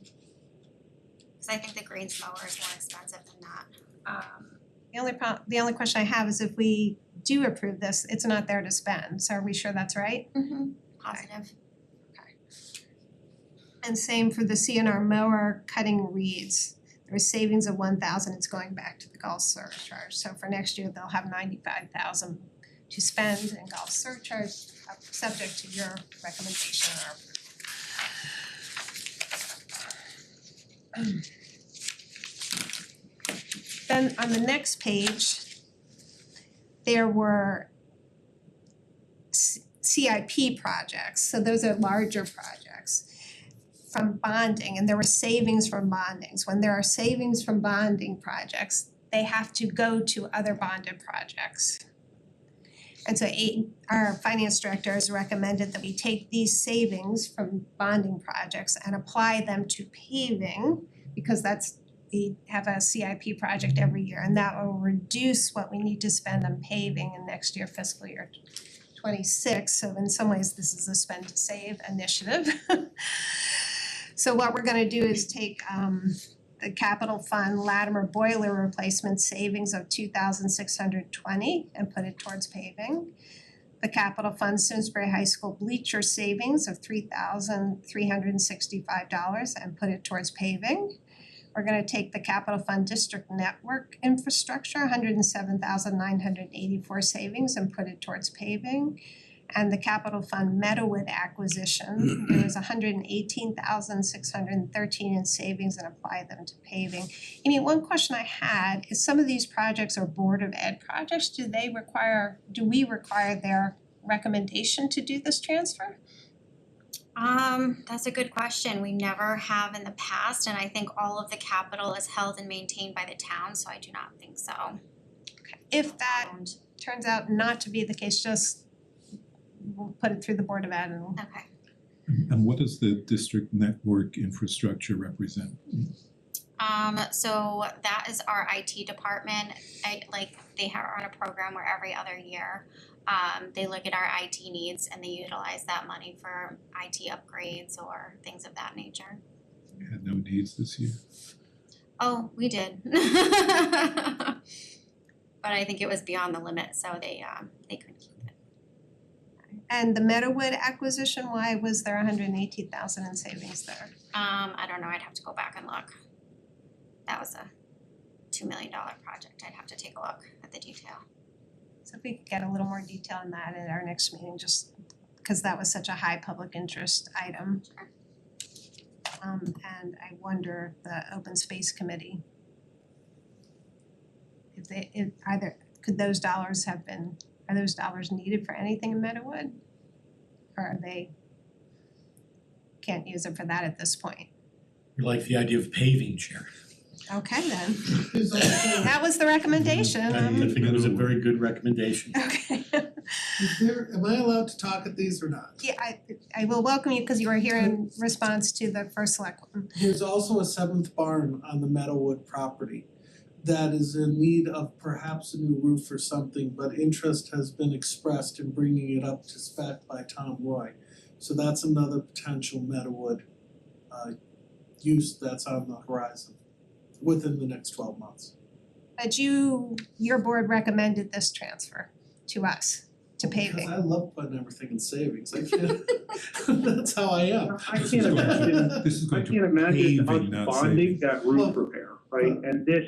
Speaker 3: Cause I think the greens mower is more expensive than that.
Speaker 1: The only question I have is if we do approve this, it's not there to spend, so are we sure that's right?
Speaker 3: positive.
Speaker 1: And same for the CNR mower cutting reeds. There was savings of 1,000, it's going back to the golf surcharge. So for next year, they'll have 95,000 to spend in golf surcharge, subject to your recommendation or approval. Then on the next page, there were CIP projects, so those are larger projects from bonding, and there were savings from bondings. When there are savings from bonding projects, they have to go to other bonded projects. And so our finance director has recommended that we take these savings from bonding projects and apply them to paving, because we have a CIP project every year, and that will reduce what we need to spend on paving in next year, fiscal year 26. So in some ways, this is a spend to save initiative. So what we're gonna do is take the capital fund Latimer boiler replacement savings of $2,620 and put it towards paving. The capital fund Simsbury High School bleacher savings of $3,365 and put it towards paving. We're gonna take the capital fund district network infrastructure, $107,984 savings and put it towards paving. And the capital fund Meadowwood acquisition, there was $118,613 in savings and apply them to paving. Amy, one question I had is some of these projects are Board of Ed projects, do we require their recommendation to do this transfer?
Speaker 3: That's a good question. We never have in the past, and I think all of the capital is held and maintained by the town, so I do not think so.
Speaker 1: If that turns out not to be the case, just we'll put it through the Board of Ed and
Speaker 3: Okay.
Speaker 6: And what does the district network infrastructure represent?
Speaker 3: So that is our IT department. They are on a program where every other year, they look at our IT needs and they utilize that money for IT upgrades or things of that nature.
Speaker 6: We had no needs this year.
Speaker 3: Oh, we did. But I think it was beyond the limit, so they couldn't keep it.
Speaker 1: And the Meadowwood acquisition, why was there $118,000 in savings there?
Speaker 3: I don't know, I'd have to go back and look. That was a $2 million project, I'd have to take a look at the detail.
Speaker 1: So if we could get a little more detail on that at our next meeting, just because that was such a high public interest item.
Speaker 3: Sure.
Speaker 1: And I wonder if the open space committee, could those dollars have been, are those dollars needed for anything in Meadowwood? Or are they, can't use it for that at this point?
Speaker 2: We like the idea of paving, Chair.
Speaker 1: Okay then,
Speaker 5: Is that-
Speaker 1: that was the recommendation.
Speaker 2: I think it was a very good recommendation.
Speaker 1: Okay.
Speaker 5: am I allowed to talk at these or not?
Speaker 1: Yeah, I will welcome you because you were here in response to the first select one.
Speaker 5: There's also a seventh barn on the Meadowwood property that is in need of perhaps a new roof or something, but interest has been expressed in bringing it up to spec by Tom Roy. So that's another potential Meadowwood use that's on the horizon within the next 12 months.
Speaker 1: But your board recommended this transfer to us, to paving.
Speaker 5: Because I love putting everything in savings, I can't, that's how I am.
Speaker 4: I can't imagine,
Speaker 6: This is
Speaker 4: I
Speaker 6: going to
Speaker 4: can't imagine us
Speaker 6: paving, not
Speaker 4: bonding
Speaker 6: saving.
Speaker 4: that roof repair, right? And this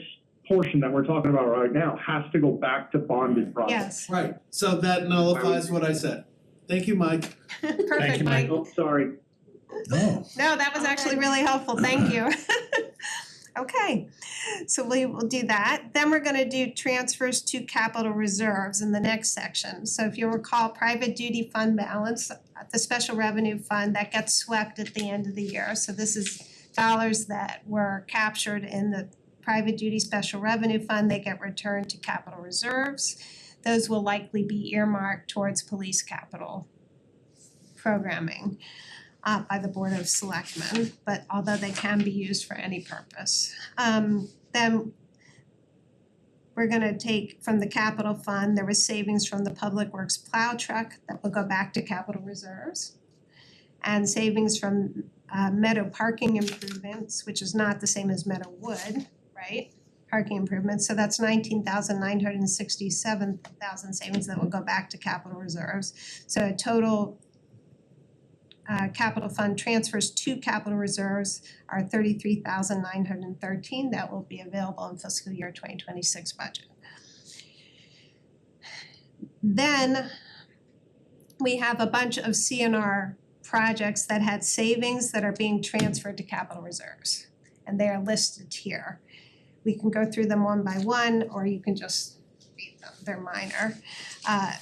Speaker 4: portion that we're talking about right now has to go back to bonded projects.
Speaker 1: Yes,
Speaker 5: Right, so that nullifies what I said. Thank you, Mike.
Speaker 1: perfect,
Speaker 2: you,
Speaker 1: Mike.
Speaker 4: Oh, sorry.
Speaker 6: No.
Speaker 1: No, that was actually really helpful, thank you. Okay, so we will do that. Then we're gonna do transfers to capital reserves in the next section. So if you recall, private duty fund balance, the special revenue fund, that gets swept at the end of the year. So this is dollars that were captured in the private duty special revenue fund, they get returned to capital reserves. Those will likely be earmarked towards police capital programming by the Board of Selectmen, but although they can be used for any purpose. Then we're gonna take from the capital fund, there was savings from the Public Works plow truck that will go back to capital reserves. And savings from Meadow parking improvements, which is not the same as Meadowwood, right? Parking improvements, so that's $19,967,000 savings that will go back to capital reserves. So a total capital fund transfers to capital reserves are $33,913 that will be available in fiscal year 2026 budget. Then we have a bunch of CNR projects that had savings that are being transferred to capital reserves, and they are listed here. We can go through them one by one, or you can just read them, they're minor. Are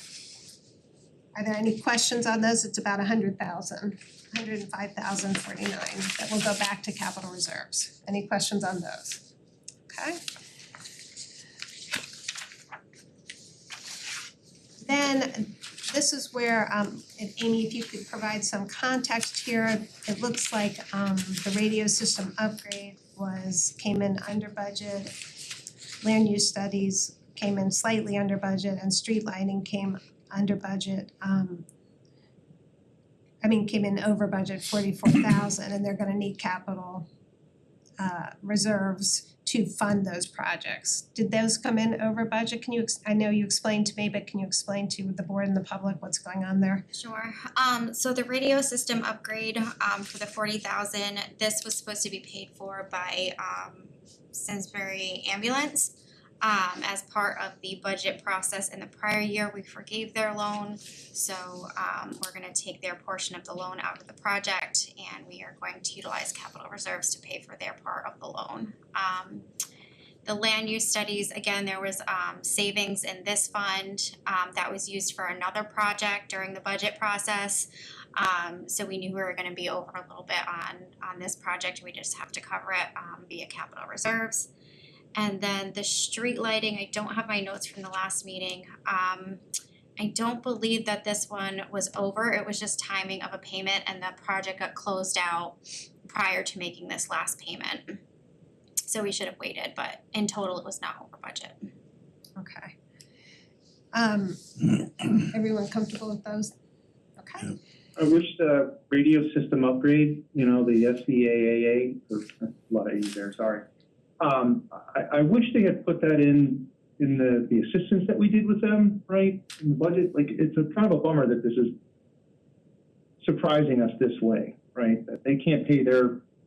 Speaker 1: there any questions on those? It's about $105,049 that will go back to capital reserves. Any questions on those? Okay. Then this is where, Amy, if you could provide some context here, it looks like the radio system upgrade came in under budget. Land use studies came in slightly under budget, and street lighting came under budget. Came in over budget 44,000, and they're gonna need capital reserves to fund those projects. Did those come in over budget? Can you, I know you explained to me, but can you explain to the board and the public what's going on there?
Speaker 3: Sure. So the radio system upgrade for the 40,000, this was supposed to be paid for by Simsbury ambulance. As part of the budget process in the prior year, we forgave their loan. So we're gonna take their portion of the loan out of the project, and we are going to utilize capital reserves to pay for their part of the loan. The land use studies, again, there was savings in this fund that was used for another project during the budget process. So we knew we were gonna be over a little bit on this project. We just have to cover it via capital reserves. And then the street lighting, I don't have my notes from the last meeting. I don't believe that this one was over. It was just timing of a payment, and the project got closed out prior to making this last payment. So we should have waited, but in total it was not over budget.
Speaker 1: Okay. Everyone comfortable with those? Okay.
Speaker 6: Yeah.
Speaker 4: I wish the radio system upgrade, the SVAAA, there's a lot of A's there, sorry. I wish they had put that in the assistance that we did with them, right, in the budget. Like, it's a kind of a bummer that this is surprising us this way, right? That they can't pay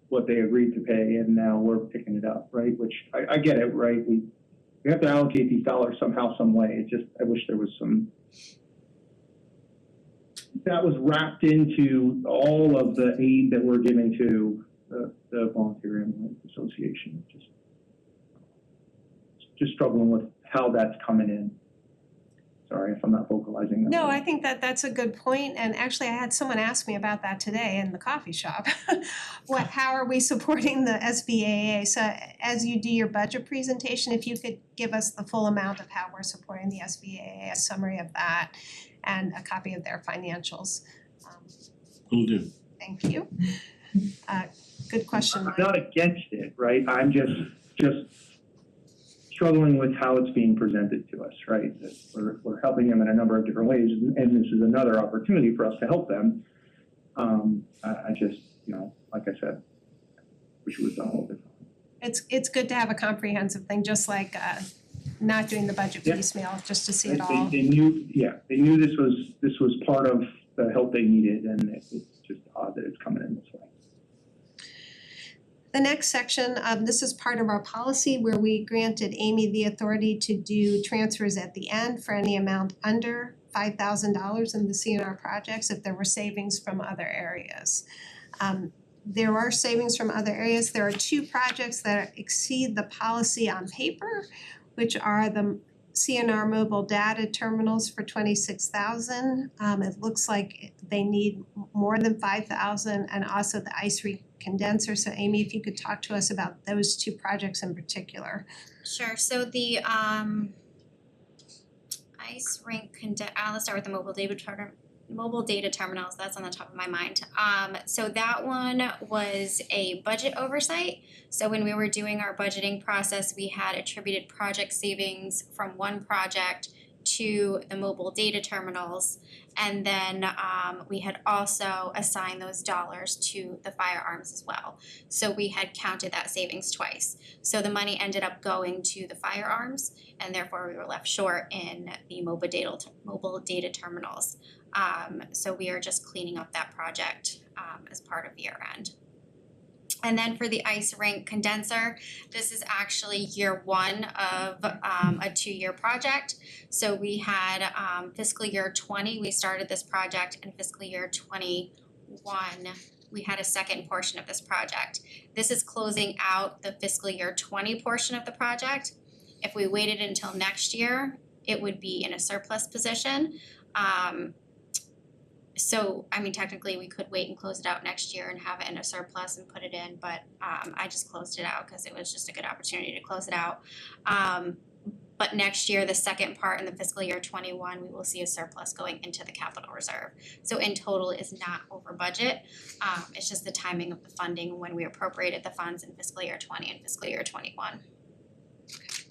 Speaker 4: what they agreed to pay, and now we're picking it up, right? Which I get it, right? We have to allocate these dollars somehow, some way. I wish there was some that was wrapped into all of the aid that we're giving to the Volunteer Ambulance Association. Just struggling with how that's coming in. Sorry if I'm not vocalizing that.
Speaker 1: No,
Speaker 4: well.
Speaker 1: I think that's a good point, and actually I had someone ask me about that today in the coffee shop. How are we supporting the SBAA? So as you do your budget presentation, if you could give us the full amount of how we're supporting the SBAA, a summary of that, and a copy of their financials.
Speaker 2: Will do.
Speaker 1: Thank you. Good question, Mike.
Speaker 4: I'm not against it, right? I'm just struggling with how it's being presented to us, right? That we're helping them in a number of different ways, and this is another opportunity for us to help them. I just, like I said, wish it was done a little differently.
Speaker 1: It's good to have a comprehensive thing, just like not doing the budget piecemeal, just to see it all.
Speaker 4: They knew this was part of the help they needed, and it's just odd that it's coming in this way.
Speaker 1: The next section, this is part of our policy where we granted Amy the authority to do transfers at the end for any amount under $5,000 in the CNR projects if there were savings from other areas. There are savings from other areas. There are two projects that exceed the policy on paper, which are the CNR mobile data terminals for $26,000. It looks like they need more than $5,000, and also the ice rink condenser. So Amy, if you could talk to us about those two projects in particular.
Speaker 3: Sure. So the ice rink let's start with the mobile data terminals. That's on the top of my mind. So that one was a budget oversight. So when we were doing our budgeting process, we had attributed project savings from one project to the mobile data terminals, and then we had also assigned those dollars to the firearms as well. So we had counted that savings twice. So the money ended up going to the firearms, and therefore we were left short in the mobile data terminals. So we are just cleaning up that project as part of year end. And then for the ice rink condenser, this is actually year one of a 2-year project. So we had fiscal year 20, we started this project, and fiscal year 21, we had a second portion of this project. This is closing out the fiscal year 20 portion of the project. If we waited until next year, it would be in a surplus position. So, I mean, technically, we could wait and close it out next year and have it in a surplus and put it in, but I just closed it out because it was just a good opportunity to close it out. But next year, the second part in the fiscal year 21, we will see a surplus going into the capital reserve. So in total, it's not over budget. It's just the timing of the funding when we appropriated the funds in fiscal year 20 and fiscal year 21.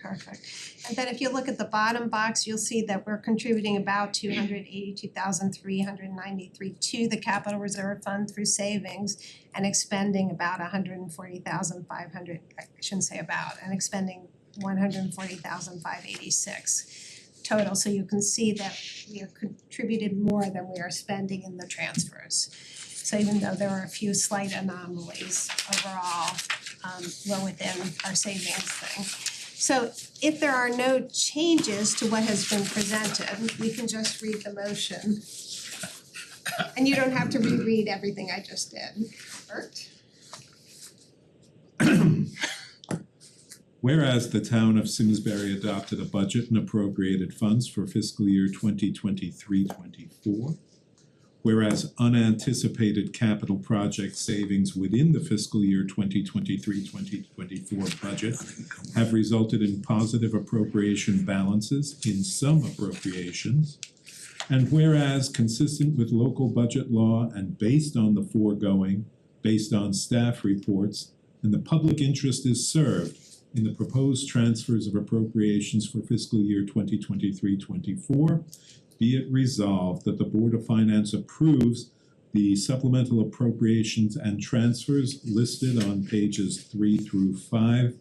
Speaker 1: Perfect. And then if you look at the bottom box, you'll see that we're contributing about $282,393 to the capital reserve fund through savings and expending about $140,500, I shouldn't say about, and expending $140,586 total. So you can see that we have contributed more than we are spending in the transfers. So even though there are a few slight anomalies, overall, we're within our savings thing. So if there are no changes to what has been presented, we can just read the motion. And you don't have to reread everything I just did. Bert?
Speaker 6: Whereas the town of Simsbury adopted a budget and appropriated funds for fiscal year 2023-24. Whereas unanticipated capital project savings within the fiscal year 2023-2024 budget have resulted in positive appropriation balances in some appropriations. And whereas consistent with local budget law and based on the foregoing, based on staff reports, and the public interest is served in the proposed transfers of appropriations for fiscal year 2023-24, be it resolved that the Board of Finance approves the supplemental appropriations and transfers listed on pages 3 through 5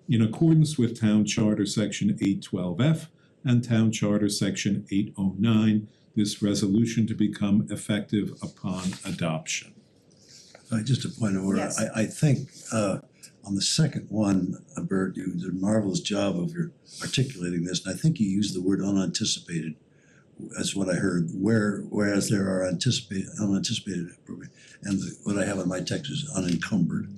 Speaker 6: in accordance with Town Charter Section 812F and Town Charter Section 809, this resolution to become effective upon adoption.
Speaker 7: Just a point of order.
Speaker 1: Yes.
Speaker 7: I think on the second one, Bert, you did a marvelous job of your articulating this, and I think you used the word unanticipated. That's what I heard, whereas there are unanticipated appropriate, and what I have on my text is unencumbered.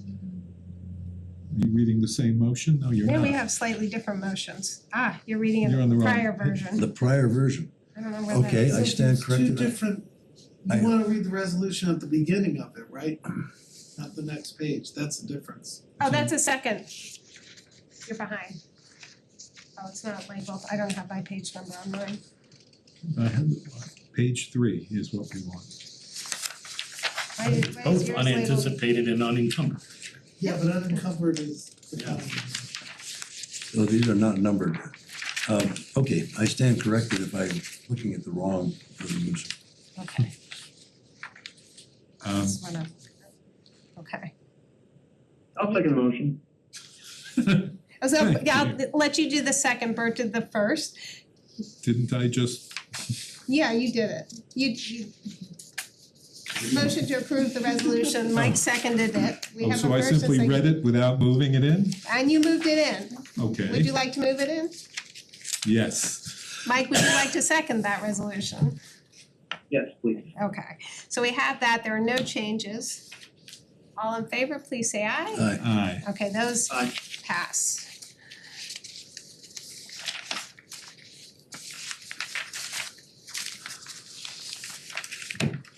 Speaker 6: Are you reading the same motion? No, you're not.
Speaker 1: Here we have slightly different motions. You're reading
Speaker 6: You're on
Speaker 1: in
Speaker 6: the
Speaker 1: the
Speaker 6: wrong-
Speaker 1: prior version.
Speaker 7: The prior version.
Speaker 1: I don't know where that
Speaker 7: Okay,
Speaker 1: is.
Speaker 7: I stand
Speaker 5: Two
Speaker 7: corrected.
Speaker 5: different,
Speaker 7: I-
Speaker 5: you wanna read the resolution at the beginning of it, right? Not the next page, that's the difference.
Speaker 1: Oh, that's a second. You're behind. Oh, it's not labeled. I don't have my page number on mine.
Speaker 6: I have page 3 is what we want.
Speaker 1: Why is yours
Speaker 2: Both
Speaker 1: labeled?
Speaker 2: unanticipated and unencumbered.
Speaker 5: Yeah, but unencumbered is the
Speaker 2: Yeah.
Speaker 5: county.
Speaker 7: So these are not numbered. Okay, I stand corrected if I'm looking at the wrong resolution.
Speaker 1: Okay,
Speaker 6: Um,
Speaker 1: this one up. Okay.
Speaker 4: I'll second the motion.
Speaker 1: So, yeah, I'll let you do the second, Bert did the first.
Speaker 6: Didn't I just,
Speaker 1: Yeah, you did it. You motion to approve the resolution, Mike seconded it. We have a
Speaker 6: so I
Speaker 1: first and
Speaker 6: simply
Speaker 1: second.
Speaker 6: read it without moving it in?
Speaker 1: And you moved it in.
Speaker 6: Okay.
Speaker 1: Would you like to move it in?
Speaker 6: Yes.
Speaker 1: Mike, would you like to second that resolution?
Speaker 4: Yes, please.
Speaker 1: Okay, so we have that, there are no changes. All in favor, please say aye.
Speaker 7: Aye.
Speaker 6: Aye.
Speaker 1: Okay, those
Speaker 4: Aye.
Speaker 1: pass.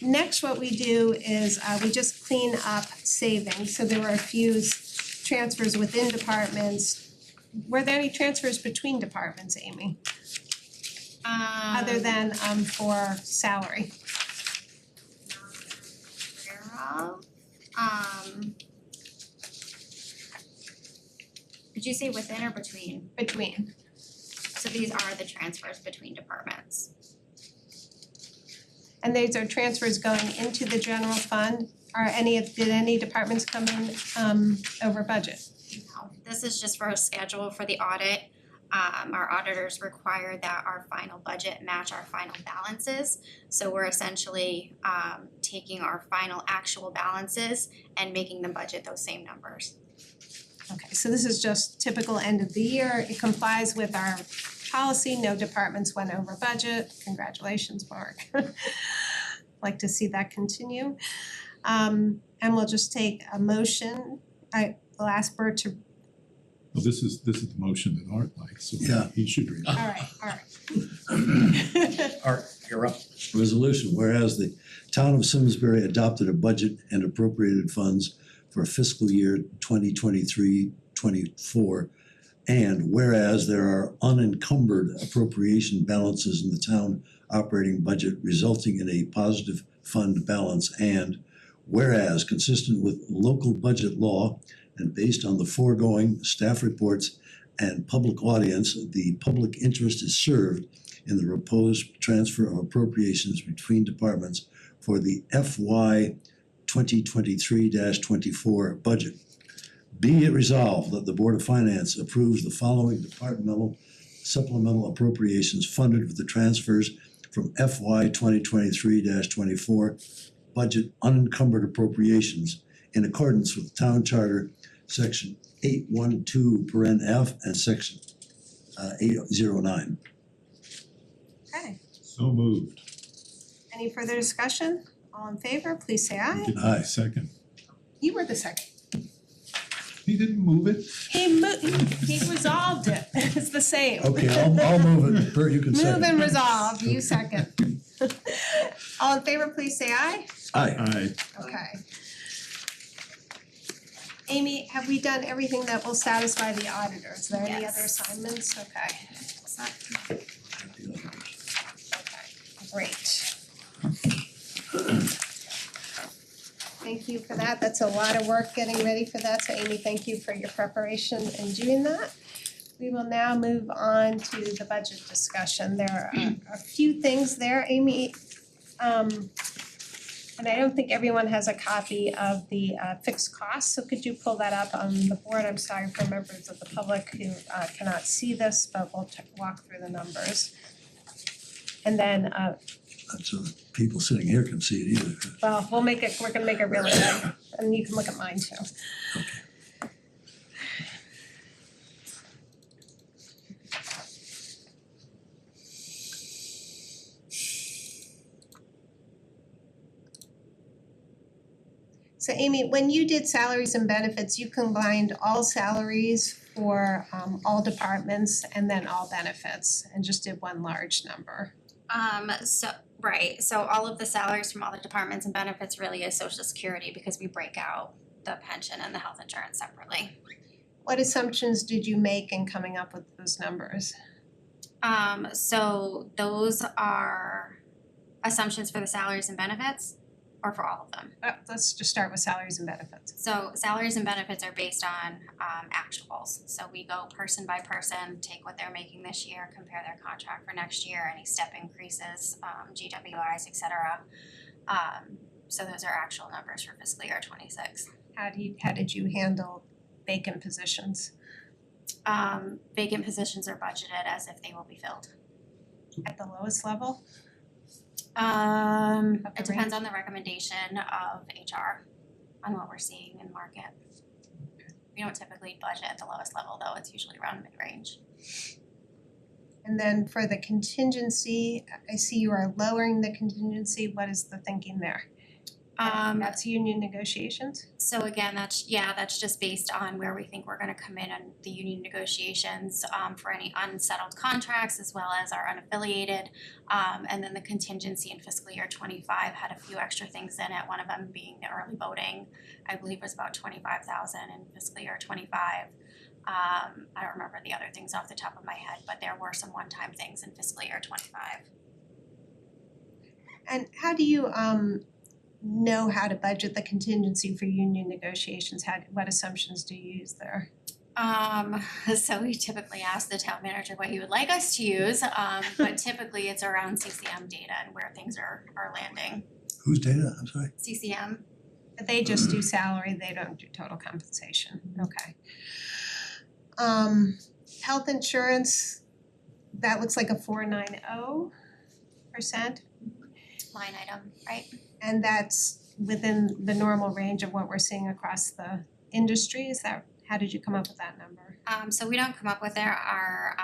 Speaker 1: Next, what we do is we just clean up savings, so there were a few transfers within departments. Were there any transfers between departments, Amy, other than for salary?
Speaker 3: Did you say within or between?
Speaker 1: Between.
Speaker 3: So these are the transfers between departments.
Speaker 1: And these are transfers going into the general fund? Did any departments come in over budget?
Speaker 3: No, this is just for a schedule for the audit. Our auditors require that our final budget match our final balances. So we're essentially taking our final actual balances and making them budget those same numbers.
Speaker 1: Okay, so this is just typical end of the year. It complies with our policy, no departments went over budget. Congratulations, Mark. Like to see that continue. And we'll just take a motion. We'll ask Bert to,
Speaker 6: Well, this is the motion that Art likes, so
Speaker 7: Yeah.
Speaker 6: he should read it.
Speaker 1: all right.
Speaker 2: Art, you're up.
Speaker 7: Resolution, whereas the town of Simsbury adopted a budget and appropriated funds for fiscal year 2023-24, and whereas there are unencumbered appropriation balances in the town operating budget resulting in a positive fund balance, and whereas consistent with local budget law and based on the foregoing staff reports and public audience, the public interest is served in the proposed transfer of appropriations between departments for the FY 2023-24 budget. Be it resolved that the Board of Finance approves the following departmental supplemental appropriations funded with the transfers from FY 2023-24 budget unencumbered appropriations in accordance with Town Charter Section 812(f) and Section 809.
Speaker 1: Okay,
Speaker 6: So moved.
Speaker 1: any further discussion? All in favor, please say aye.
Speaker 6: Didn't
Speaker 7: Aye.
Speaker 6: I second?
Speaker 1: You were the second.
Speaker 6: He didn't move it?
Speaker 1: He resolved it. It's the same.
Speaker 7: Okay, I'll move it. Bert, you can
Speaker 1: Move
Speaker 7: second.
Speaker 1: and resolve, you second. All in favor, please say aye.
Speaker 7: Aye.
Speaker 6: Aye.
Speaker 1: Okay. Amy, have we done everything that will satisfy the auditor? Is there any
Speaker 3: Yes.
Speaker 1: other assignments? Okay. Okay, great. Thank you for that. That's a lot of work getting ready for that. So Amy, thank you for your preparation in doing that. We will now move on to the budget discussion. There are a few things there, Amy. And I don't think everyone has a copy of the fixed costs, so could you pull that up on the board? I'm sorry for members of the public who cannot see this, but we'll walk through the numbers. And then
Speaker 7: So the people sitting here can see it either.
Speaker 1: well, we're gonna make it really big, and you can look at mine too. So Amy, when you did salaries and benefits, you combined all salaries for all departments and then all benefits and just did one large number.
Speaker 3: So all of the salaries from all the departments and benefits really is Social Security because we break out the pension and the health insurance separately.
Speaker 1: What assumptions did you make in coming up with those numbers?
Speaker 3: So those are assumptions for the salaries and benefits or for all of them.
Speaker 1: Let's just start with salaries and benefits.
Speaker 3: So salaries and benefits are based on actuals. So we go person by person, take what they're making this year, compare their contract for next year, any step increases, GWIs, et cetera. So those are actual numbers for fiscal year 26.
Speaker 1: How did you handle vacant positions?
Speaker 3: Vacant positions are budgeted as if they will be filled.
Speaker 1: At the lowest level?
Speaker 3: It depends on the recommendation of HR on what we're seeing in market. We don't typically budget at the lowest level though, it's usually around mid-range.
Speaker 1: And then for the contingency, I see you are lowering the contingency. What is the thinking there? That's union negotiations?
Speaker 3: So again, that's just based on where we think we're gonna come in on the union negotiations for any unsettled contracts as well as our unaffiliated. And then the contingency in fiscal year 25 had a few extra things in it, one of them being the early voting, I believe was about 25,000 in fiscal year 25. I don't remember the other things off the top of my head, but there were some one-time things in fiscal year 25.
Speaker 1: And how do you know how to budget the contingency for union negotiations? What assumptions do you use there?
Speaker 3: So we typically ask the town manager what he would like us to use, but typically it's around CCM data and where things are landing.
Speaker 7: Whose data? I'm sorry.
Speaker 3: CCM.
Speaker 1: They just do salary, they don't do total compensation, okay. Health insurance, that looks like a 490%,
Speaker 3: Line item, right?
Speaker 1: and that's within the normal range of what we're seeing across the industry. Is that, how did you come up with that number?
Speaker 3: So we don't come up with it, our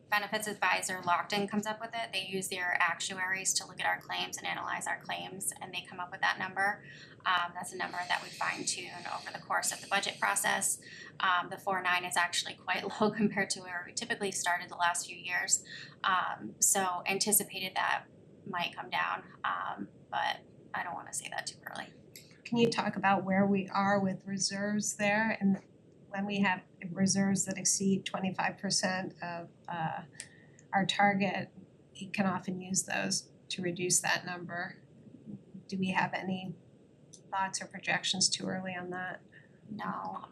Speaker 3: benefits advisor Lockton comes up with it. They use their actuaries to look at our claims and analyze our claims, and they come up with that number. That's a number that we fine tune over the course of the budget process. The 4.9 is actually quite low compared to where we typically started the last few years. So anticipated that might come down, but I don't wanna say that too early.
Speaker 1: Can you talk about where we are with reserves there, and when we have reserves that exceed 25% of our target, you can often use those to reduce that number. Do we have any thoughts or projections too early on that?
Speaker 3: No,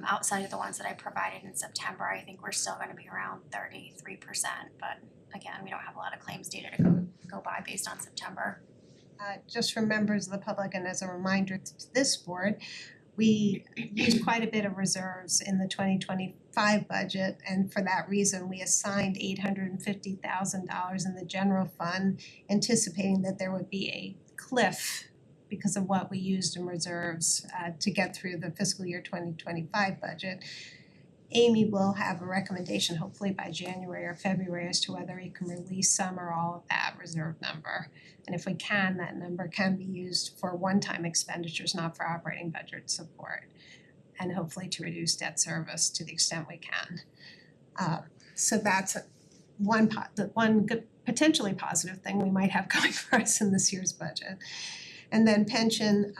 Speaker 3: outside of the ones that I provided in September, I think we're still gonna be around 33%, but again, we don't have a lot of claims data to go by based on September.
Speaker 1: Just for members of the public and as a reminder to this board, we used quite a bit of reserves in the 2025 budget, and for that reason, we assigned $850,000 in the general fund, anticipating that there would be a cliff because of what we used in reserves to get through the fiscal year 2025 budget. Amy will have a recommendation hopefully by January or February as to whether you can release some or all of that reserve number. And if we can, that number can be used for one-time expenditures, not for operating budget support, and hopefully to reduce debt service to the extent we can. So that's one good potentially positive thing we might have going for us in this year's budget. And then pension,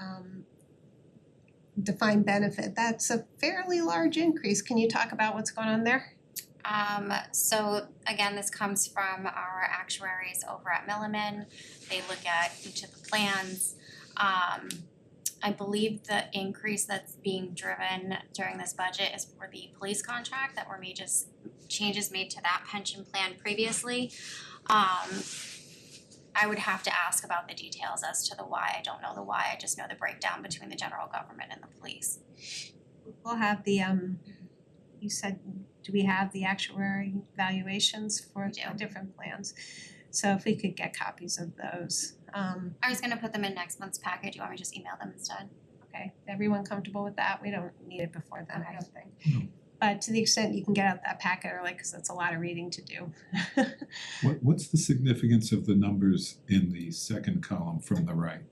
Speaker 1: defined benefit, that's a fairly large increase. Can you talk about what's going on there?
Speaker 3: So again, this comes from our actuaries over at Milliman. They look at each of the plans. I believe the increase that's being driven during this budget is for the police contract that were made, just changes made to that pension plan previously. I would have to ask about the details as to the why. I don't know the why, I just know the breakdown between the general government and the police.
Speaker 1: We'll have the you said, do we have the actuary valuations for
Speaker 3: We do.
Speaker 1: the different plans? So if we could get copies of those.
Speaker 3: I was gonna put them in next month's package, you want me to just email them instead?
Speaker 1: Okay, everyone comfortable with that? We don't need it before then, I don't think.
Speaker 6: No.
Speaker 1: But to the extent you can get out that packet early, cause that's a lot of reading to do.
Speaker 6: What's the significance of the numbers in the second column from the right?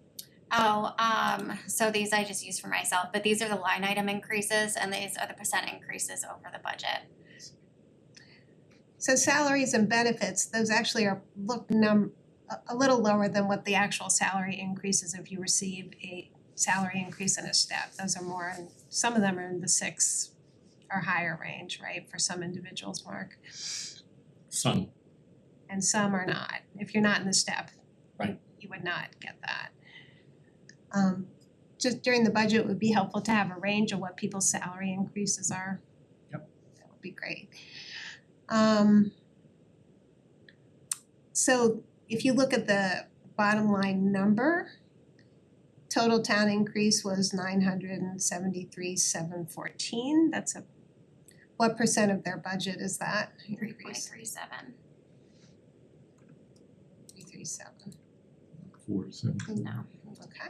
Speaker 3: So these I just used for myself, but these are the line item increases and these are the percent increases over the budget.
Speaker 1: So salaries and benefits, those actually are a little lower than what the actual salary increases if you receive a salary increase in a step. Those are more, some of them are in the 6 or higher range, right, for some individuals, Mark?
Speaker 2: Some.
Speaker 1: And some are not. If you're not in the step,
Speaker 2: Right.
Speaker 1: you would not get that. Just during the budget, it would be helpful to have a range of what people's salary increases are.
Speaker 2: Yep.
Speaker 1: That would be great. So if you look at the bottom line number, total town increase was 973,714. That's what percent of their budget is that?
Speaker 3: 3.37.
Speaker 1: 337.
Speaker 6: 4.7.
Speaker 3: No.
Speaker 1: Okay.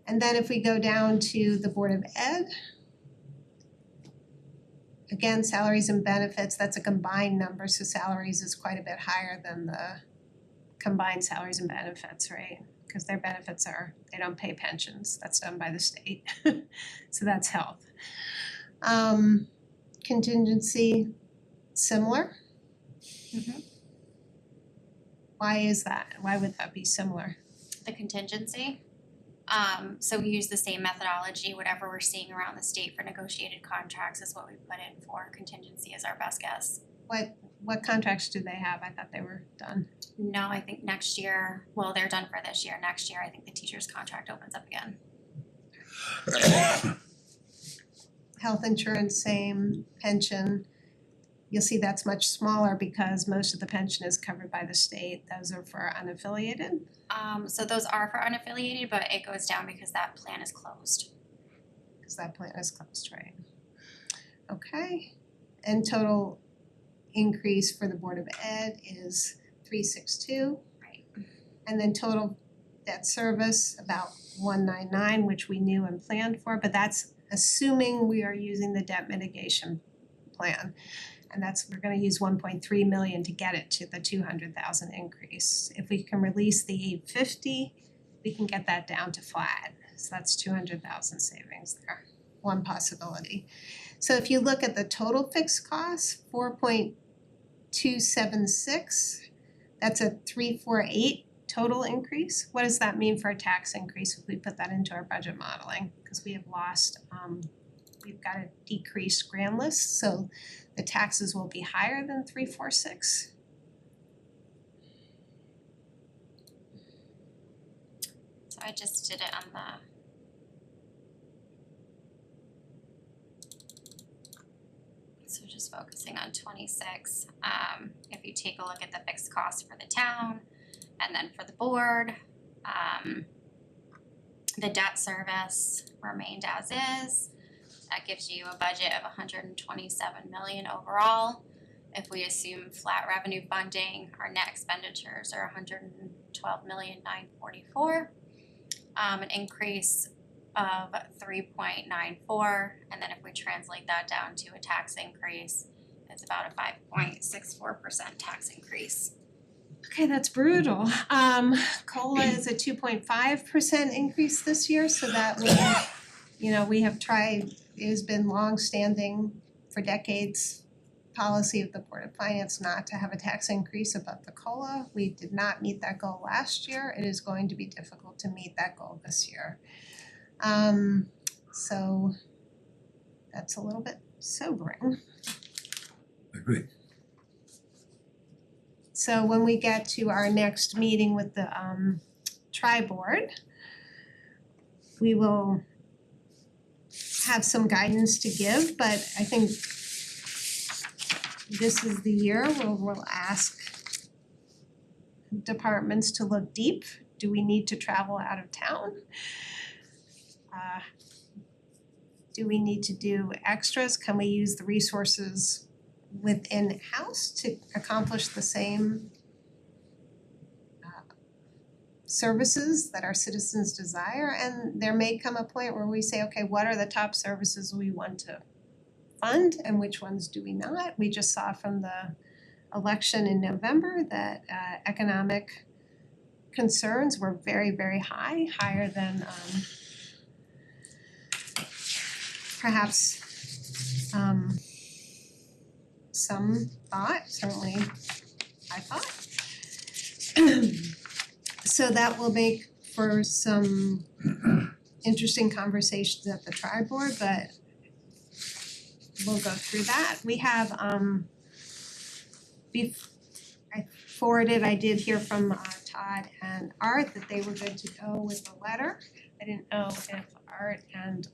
Speaker 1: And then if we go down to the Board of Ed, again, salaries and benefits, that's a combined number, so salaries is quite a bit higher than the combined salaries and benefits, right? Because their benefits they don't pay pensions, that's done by the state, so that's health. Contingency, similar?
Speaker 3: Mhm.
Speaker 1: Why is that? Why would that be similar?
Speaker 3: The contingency. So we use the same methodology, whatever we're seeing around the state for negotiated contracts is what we put in for contingency as our best guess.
Speaker 1: What contracts do they have? I thought they were done.
Speaker 3: No, I think next year, well, they're done for this year. Next year, I think the teacher's contract opens up again.
Speaker 1: Health insurance, same, pension. You'll see that's much smaller because most of the pension is covered by the state. Those are for unaffiliated.
Speaker 3: So those are for unaffiliated, but it goes down because that plan is closed.
Speaker 1: Because that plan is closed, right? Okay. and total increase for the Board of Ed is 362.
Speaker 3: Right.
Speaker 1: And then total debt service about 199, which we knew and planned for, but that's assuming we are using the debt mitigation plan. And we're gonna use 1.3 million to get it to the 200,000 increase. If we can release the 850, we can get that down to flat. So that's 200,000 savings there, one possibility. So if you look at the total fixed costs, 4.276, that's a 348 total increase. What does that mean for a tax increase if we put that into our budget modeling? Because we have lost, we've got a decreased grand list, so the taxes will be higher than 346.
Speaker 3: So I just did it on the so just focusing on 26. If you take a look at the fixed costs for the town and then for the board, the debt service remained as is. That gives you a budget of 127 million overall. If we assume flat revenue funding, our net expenditures are 112,944,000. An increase of 3.94, and then if we translate that down to a tax increase, it's about a 5.64% tax increase.
Speaker 1: Okay, that's brutal. COLA is a 2.5% increase this year, so that we have tried, it has been long-standing for decades policy of the Board of Finance not to have a tax increase above the COLA. We did not meet that goal last year. It is going to be difficult to meet that goal this year. So that's a little bit sobering.
Speaker 7: Agree.
Speaker 1: So when we get to our next meeting with the tri-board, we will have some guidance to give, but I think this is the year where we'll ask departments to look deep. Do we need to travel out of town? Do we need to do extras? Can we use the resources within house to accomplish the same services that our citizens desire? And there may come a point where we say, okay, what are the top services we want to fund and which ones do we not? We just saw from the election in November that economic concerns were very, very high, higher than perhaps some thought, certainly I thought. So that will make for some interesting conversations at the tri-board, but we'll go through that. We have I did hear from Todd and Art that they were good to go with the letter. I didn't know if Art and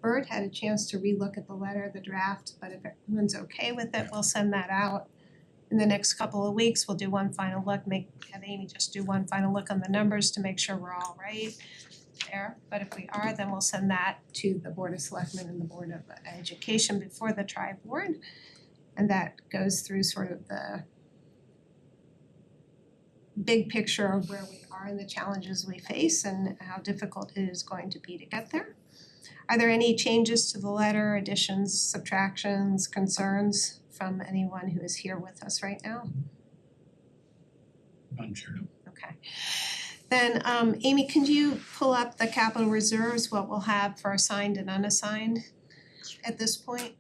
Speaker 1: Bert had a chance to relook at the letter, the draft, but if everyone's okay with it, we'll send that out in the next couple of weeks. We'll do one final look, have Amy just do one final look on the numbers to make sure we're all right there. But if we are, then we'll send that to the Board of Selectmen and the Board of Education before the tri-board. And that goes through sort of the big picture of where we are and the challenges we face and how difficult it is going to be to get there. Are there any changes to the letter, additions, subtractions, concerns from anyone who is here with us right now?
Speaker 2: Unsure.
Speaker 1: Okay. Then Amy, can you pull up the capital reserves, what we'll have for assigned and unassigned at this point?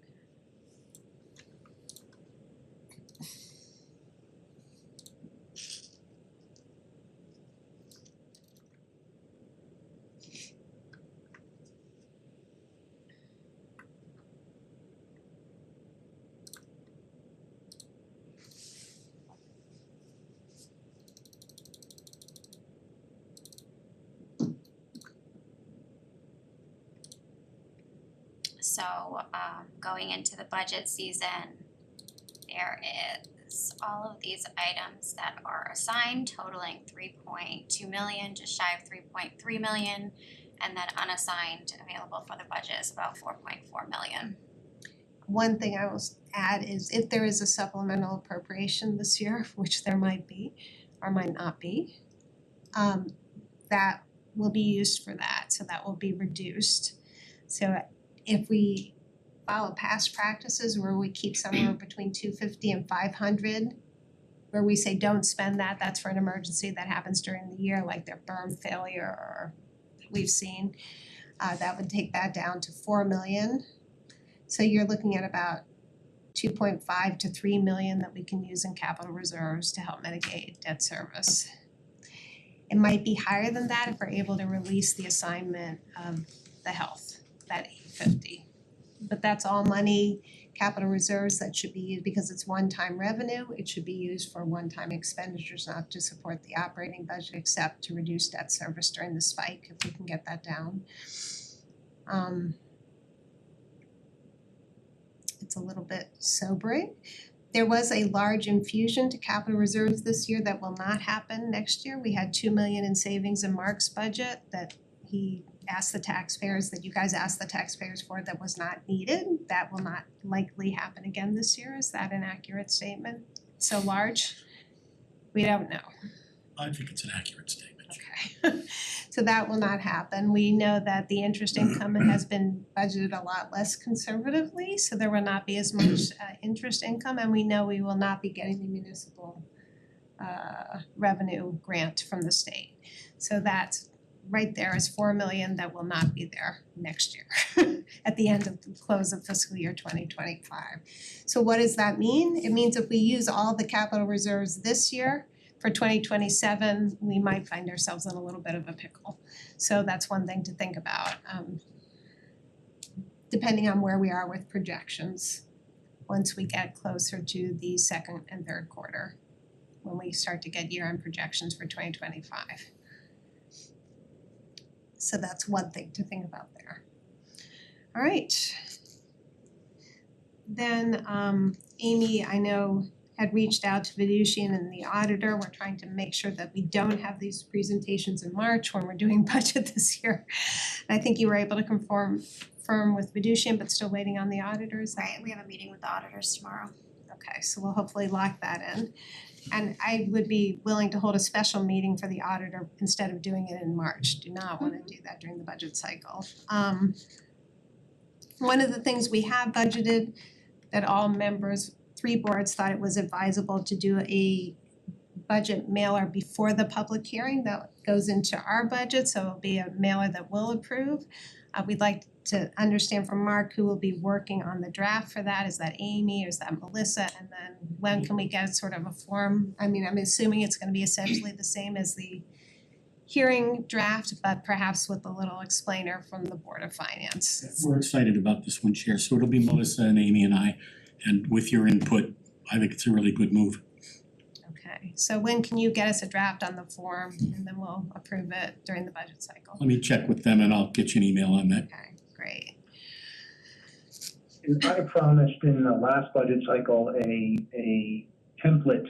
Speaker 3: So going into the budget season, there is all of these items that are assigned totaling 3.2 million, just shy of 3.3 million, and then unassigned available for the budget is about 4.4 million.
Speaker 1: one thing I will add is if there is a supplemental appropriation this year, which there might be or might not be, that will be used for that, so that will be reduced. So if we follow past practices where we keep somewhere between 250 and 500, where we say don't spend that, that's for an emergency that happens during the year, like their berm failure or we've seen, that would take that down to 4 million. So you're looking at about 2.5 to 3 million that we can use in capital reserves to help mitigate debt service. It might be higher than that if we're able to release the assignment of the health, that 850. But that's all money, capital reserves that should be used because it's one-time revenue. It should be used for one-time expenditures, not to support the operating budget, except to reduce debt service during the spike, if we can get that down. It's a little bit sobering. There was a large infusion to capital reserves this year that will not happen next year. We had 2 million in savings in Mark's budget that he asked the taxpayers, that you guys asked the taxpayers for, that was not needed. That will not likely happen again this year. Is that an accurate statement? So large? We don't know.
Speaker 2: I think it's an accurate statement.
Speaker 1: Okay. So that will not happen. We know that the interest income has been budgeted a lot less conservatively, so there will not be as much interest income, and we know we will not be getting the municipal revenue grant from the state. So that's right there is 4 million that will not be there next year at the end of the close of fiscal year 2025. So what does that mean? It means if we use all the capital reserves this year, for 2027, we might find ourselves in a little bit of a pickle. So that's one thing to think about, depending on where we are with projections once we get closer to the second and third quarter, when we start to get year-end projections for 2025. So that's one thing to think about there. All right. Then Amy, I know, had reached out to Fiducian and the auditor. We're trying to make sure that we don't have these presentations in March when we're doing budget this year. And I think you were able to confirm with Fiducian, but still waiting on the auditors.
Speaker 3: Right, we have a meeting with the auditors tomorrow.
Speaker 1: Okay, so we'll hopefully lock that in. And I would be willing to hold a special meeting for the auditor instead of doing it in March. Do not want to do that during the budget cycle. One of the things we have budgeted that all members, 3 boards thought it was advisable to do a budget mailer before the public hearing that goes into our budget, so it'll be a mailer that we'll approve. We'd like to understand from Mark who will be working on the draft for that. Is that Amy or is that Melissa? And then when can we get sort of a form? I mean, I'm assuming it's gonna be essentially the same as the hearing draft, but perhaps with a little explainer from the Board of Finance.
Speaker 2: We're excited about this one, Chair, so it'll be Melissa and Amy and I, and with your input, I think it's a really good move.
Speaker 1: Okay, so when can you get us a draft on the form and then we'll approve it during the budget cycle?
Speaker 2: Let me check with them and I'll get you an email on that.
Speaker 1: Okay, great.
Speaker 4: I promised in the last budget cycle a template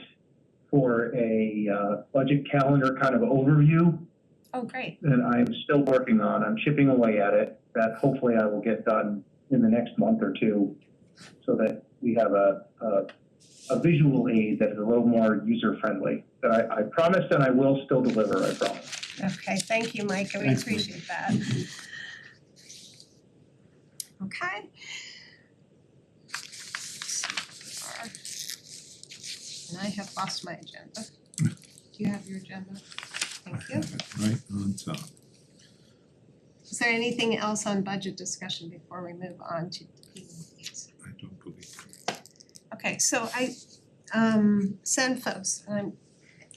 Speaker 4: for a budget calendar kind of overview
Speaker 1: Oh, great.
Speaker 4: that I'm still working on. I'm chipping away at it, that hopefully I will get done in the next month or two, so that we have a visual aid that is a little more user-friendly. That I promised and I will still deliver, I promise.
Speaker 1: Okay, thank you, Mike, we
Speaker 2: Thanks, Mike.
Speaker 1: appreciate that. Okay. And I have lost my agenda. Do you have your agenda? Thank you.
Speaker 6: Right on top.
Speaker 1: Is there anything else on budget discussion before we move on to PEs?
Speaker 6: I don't believe.
Speaker 1: Okay, so I send folks, I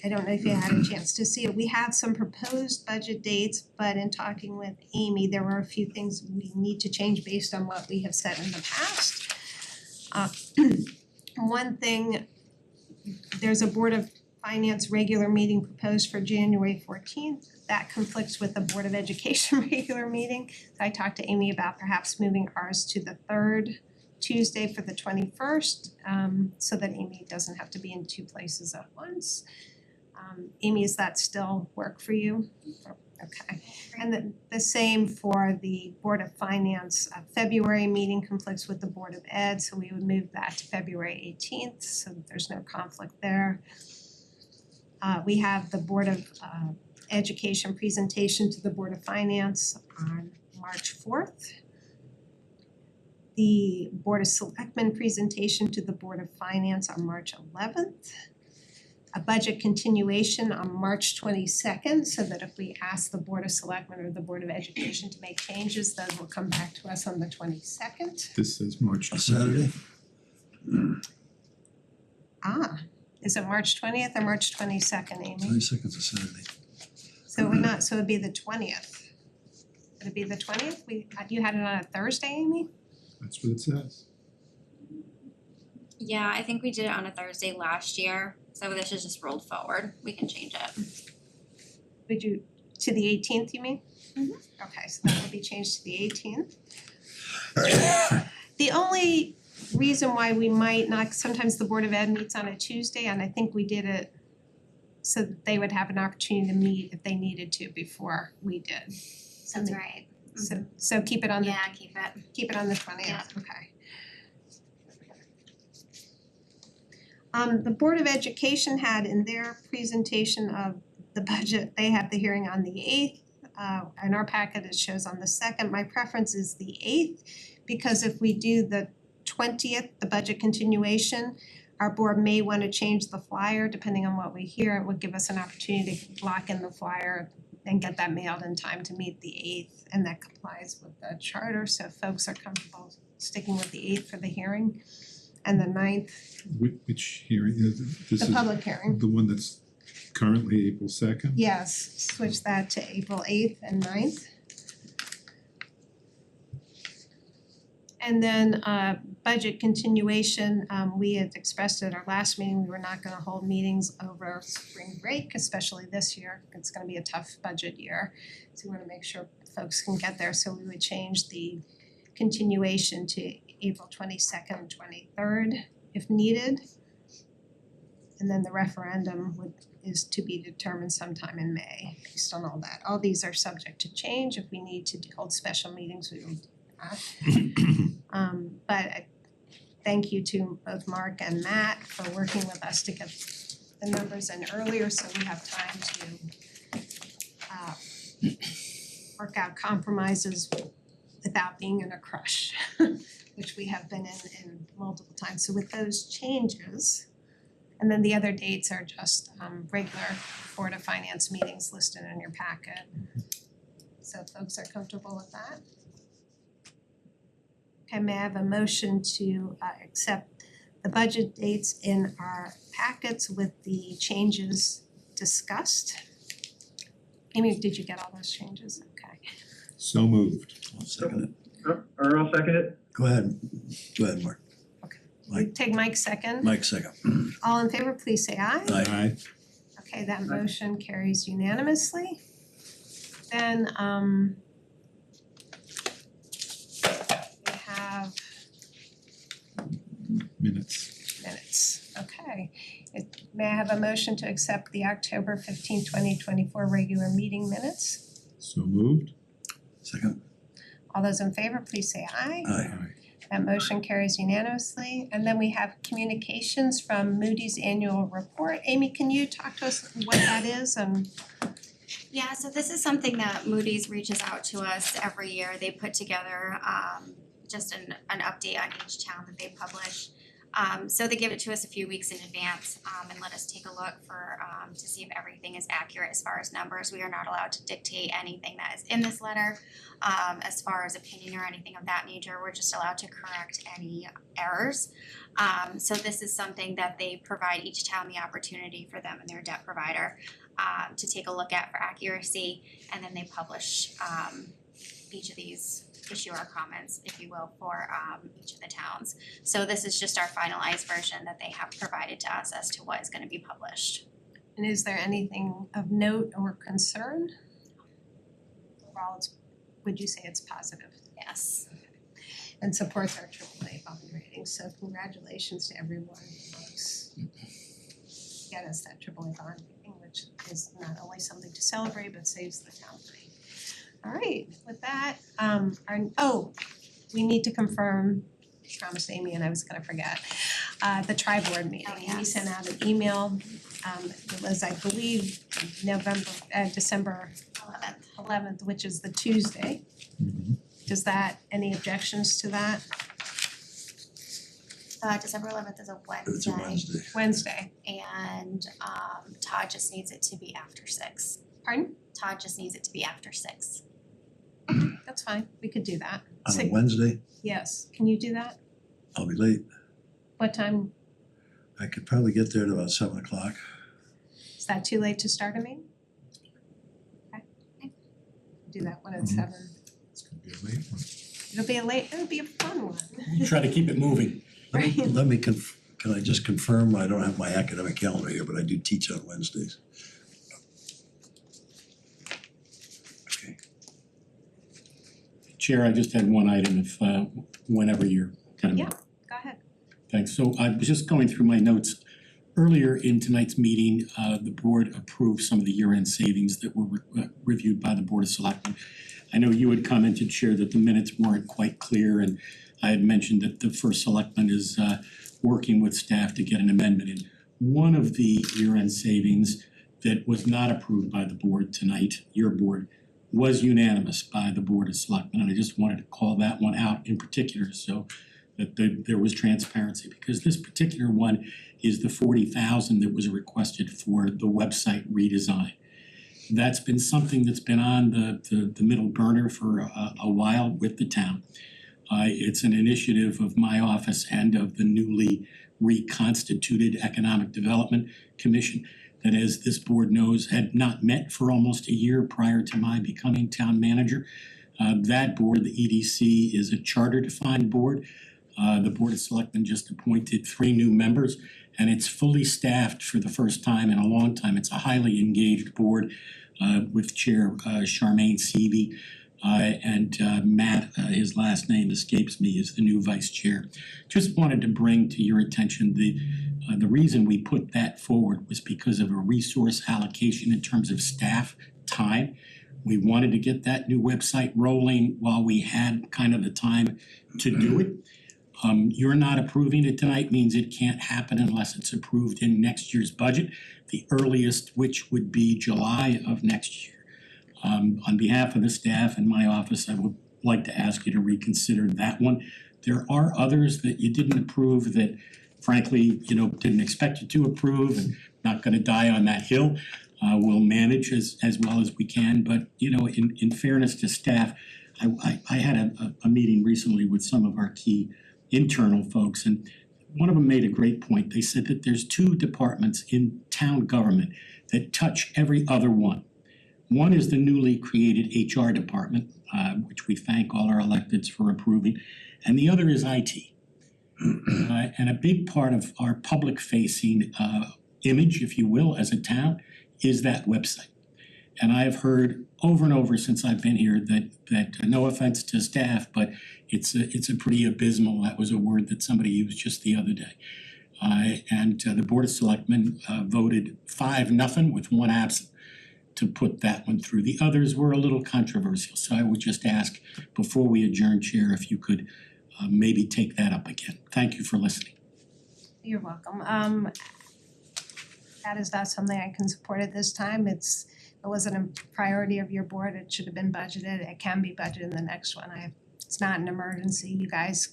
Speaker 1: don't know if you had a chance to see it, we have some proposed budget dates, but in talking with Amy, there were a few things we need to change based on what we have said in the past. One thing, there's a Board of Finance regular meeting proposed for January 14th. That conflicts with the Board of Education regular meeting. So I talked to Amy about perhaps moving ours to the 3rd Tuesday for the 21st, so that Amy doesn't have to be in 2 places at once. Amy, does that still work for you? Okay, and the same for the Board of Finance, February meeting conflicts with the Board of Ed, so we would move that to February 18th, so that there's no conflict there. We have the Board of Education presentation to the Board of Finance on March 4th. The Board of Selectmen presentation to the Board of Finance on March 11th. A budget continuation on March 22nd, so that if we ask the Board of Selectmen or the Board of Education to make changes, those will come back to us on the 22nd.
Speaker 6: This says March
Speaker 7: A
Speaker 6: 20th.
Speaker 7: Saturday?
Speaker 1: Is it March 20th or March 22nd, Amy?
Speaker 7: 22nd's a Saturday.
Speaker 1: So it would not, so it'd be the 20th. Would it be the 20th? You had it on a Thursday, Amy?
Speaker 6: That's what it says.
Speaker 3: Yeah, I think we did it on a Thursday last year, so this is just rolled forward. We can change it.
Speaker 1: Would you, to the 18th, you mean?
Speaker 3: Mhm.
Speaker 1: Okay, so that will be changed to the 18th. The only reason why we might not, sometimes the Board of Ed meets on a Tuesday, and I think we did it so that they would have an opportunity to meet if they needed to before we did.
Speaker 3: That's right.
Speaker 1: So keep it on the,
Speaker 3: Yeah, keep it.
Speaker 1: keep it on the 20th,
Speaker 3: Yeah.
Speaker 1: okay. The Board of Education had in their presentation of the budget, they have the hearing on the 8th. In our packet, it shows on the 2nd. My preference is the 8th, because if we do the 20th, the budget continuation, our board may want to change the flyer depending on what we hear. It would give us an opportunity to lock in the flyer and get that mailed in time to meet the 8th, and that complies with the charter, so if folks are comfortable sticking with the 8th for the hearing. And the 9th,
Speaker 6: Which hearing is this?
Speaker 1: the
Speaker 6: is
Speaker 1: public hearing.
Speaker 6: the one that's currently April 2nd?
Speaker 1: Yes, switch that to April 8th and 9th. And then budget continuation, we had expressed at our last meeting, we were not gonna hold meetings over spring break, especially this year. It's gonna be a tough budget year, so we wanna make sure folks can get there, so we would change the continuation to April 22nd, 23rd if needed. And then the referendum is to be determined sometime in May, based on all that. All these are subject to change. If we need to hold special meetings, we will do that. But thank you to both Mark and Matt for working with us to get the numbers in earlier, so we have time to work out compromises without being in a crush, which we have been in multiple times. So with those changes, and then the other dates are just regular Board of Finance meetings listed in your packet. So if folks are comfortable with that. Okay, may I have a motion to accept the budget dates in our packets with the changes discussed? Amy, did you get all those changes? Okay.
Speaker 6: So moved.
Speaker 7: I'll second it.
Speaker 4: Or I'll second it.
Speaker 7: Go ahead, Mark. Mike.
Speaker 1: Take Mike's second.
Speaker 7: Mike second.
Speaker 1: All in favor, please say aye.
Speaker 7: Aye.
Speaker 1: Okay, that motion carries unanimously. Then we have minutes, okay. May I have a motion to accept the October 15, 2024 regular meeting minutes?
Speaker 6: So moved.
Speaker 7: Second.
Speaker 1: All those in favor, please say aye.
Speaker 7: Aye.
Speaker 1: That motion carries unanimously. And then we have communications from Moody's annual report. Amy, can you talk to us what that is and?
Speaker 3: Yeah, so this is something that Moody's reaches out to us every year. They put together just an update on each town that they publish. So they give it to us a few weeks in advance and let us take a look for to see if everything is accurate as far as numbers. We are not allowed to dictate anything that is in this letter as far as opinion or anything of that nature. We're just allowed to correct any errors. So this is something that they provide each town the opportunity for them and their debt provider to take a look at for accuracy, and then they publish each of these, issue our comments, if you will, for each of the towns. So this is just our finalized version that they have provided to us as to what is going to be published.
Speaker 1: And is there anything of note or concern? Overall, would you say it's positive?
Speaker 3: Yes.
Speaker 1: And supports our AAA bond rating, so congratulations to everyone who helps get us that AAA bond rating, which is not only something to celebrate, but saves the town money. All right, with that, we need to confirm, I promised Amy and I was gonna forget, the tri-board meeting.
Speaker 3: Oh, yes.
Speaker 1: We sent out an email, it was, I believe, December 11th, which is the Tuesday. Does that, any objections to that?
Speaker 3: December 11th is a
Speaker 7: It's a Wednesday.
Speaker 1: Wednesday,
Speaker 3: and Todd just needs it to be after 6.
Speaker 1: pardon?
Speaker 3: Todd just needs it to be after 6.
Speaker 1: That's fine, we could do that.
Speaker 7: On a
Speaker 1: Six-
Speaker 7: Wednesday,
Speaker 1: Yes, can you do that?
Speaker 7: I'll be late.
Speaker 1: What time,
Speaker 7: I could probably get there at about 7:00.
Speaker 1: is that too late to start a meeting? Okay. Do that one at 7.
Speaker 6: It's gonna be a late one.
Speaker 1: It'll be a fun one.
Speaker 2: You try to keep it moving.
Speaker 7: Let me can I just confirm, I don't have my academic calendar here, but I do teach on Wednesdays. Okay.
Speaker 2: Chair, I just had one item if whenever you're kind of.
Speaker 1: Yeah. Go ahead.
Speaker 2: Thanks. So I was just going through my notes. Earlier in tonight's meeting, the board approved some of the year-end savings that were reviewed by the Board of Selectmen. I know you had commented, Chair, that the minutes weren't quite clear, and I had mentioned that the first selectman is working with staff to get an amendment in. One of the year-end savings that was not approved by the board tonight, your board, was unanimous by the Board of Selectmen, and I just wanted to call that one out in particular so that there was transparency, because this particular one is the $40,000 that was requested for the website redesign. That's been something that's been on the middle burner for a while with the town. It's an initiative of my office and of the newly reconstituted Economic Development Commission that, as this board knows, had not met for almost a year prior to my becoming town manager. That board, the EDC, is a charter-defined board. The Board of Selectmen just appointed 3 new members, and it's fully staffed for the first time in a long time. It's a highly engaged board with Chair Charmaine Seavey. And Matt, his last name escapes me, is the new vice chair. Just wanted to bring to your attention the reason we put that forward was because of a resource allocation in terms of staff time. We wanted to get that new website rolling while we had kind of the time to do it. You're not approving it tonight means it can't happen unless it's approved in next year's budget, the earliest which would be July of next year. On behalf of the staff and my office, I would like to ask you to reconsider that one. There are others that you didn't approve that frankly, didn't expect you to approve and not gonna die on that hill. We'll manage as well as we can, but in fairness to staff, I had a meeting recently with some of our key internal folks, and one of them made a great point. They said that there's 2 departments in town government that touch every other one. One is the newly created HR department, which we thank all our electeds for approving, and the other is IT. And a big part of our public-facing image, if you will, as a town, is that website. And I've heard over and over since I've been here that no offense to staff, but it's a pretty abysmal, that was a word that somebody used just the other day. And the Board of Selectmen voted 5-0 with 1 absent to put that one through. The others were a little controversial, so I would just ask before we adjourn, Chair, if you could maybe take that up again. Thank you for listening.
Speaker 1: You're welcome. That is not something I can support at this time. It wasn't a priority of your board. It should have been budgeted. It can be budgeted in the next one. It's not an emergency. You guys,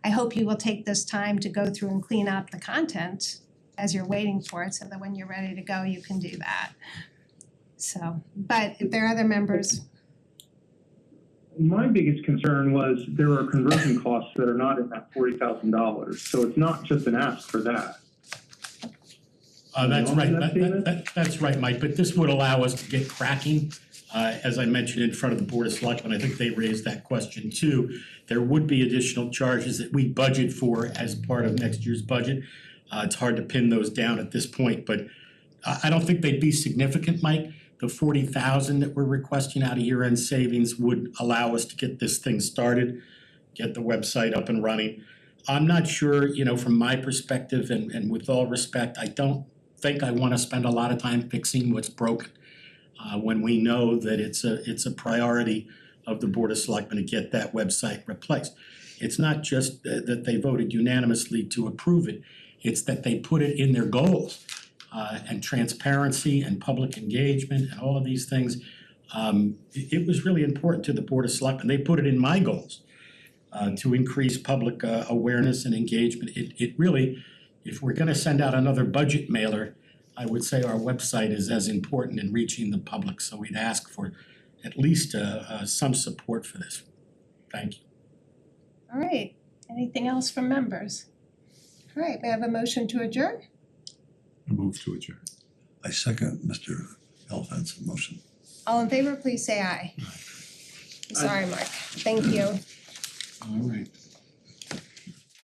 Speaker 1: I hope you will take this time to go through and clean up the content as you're waiting for it, so that when you're ready to go, you can do that. So, but if there are other members.
Speaker 4: My biggest concern was there are conversion costs that are not in that $40,000, so it's not just an ask for that.
Speaker 2: That's right, that's right, Mike, but this would allow us to get cracking. As I mentioned in front of the Board of Selectmen, I think they raised that question too. There would be additional charges that we budget for as part of next year's budget. It's hard to pin those down at this point, but I don't think they'd be significant, Mike. The $40,000 that we're requesting out of year-end savings would allow us to get this thing started, get the website up and running. I'm not sure, from my perspective, and with all respect, I don't think I wanna spend a lot of time fixing what's broken. When we know that it's a priority of the Board of Selectmen to get that website replaced. It's not just that they voted unanimously to approve it, it's that they put it in their goals. And transparency and public engagement and all of these things. It was really important to the Board of Selectmen. They put it in my goals to increase public awareness and engagement. It really, if we're gonna send out another budget mailer, I would say our website is as important in reaching the public, so we'd ask for at least some support for this. Thank you.
Speaker 1: All right, anything else from members? All right, may I have a motion to adjourn?
Speaker 6: I move to adjourn.
Speaker 7: I second Mr. Elphant's motion.
Speaker 1: All in favor, please say aye. Sorry, Mark. Thank you.
Speaker 2: All right.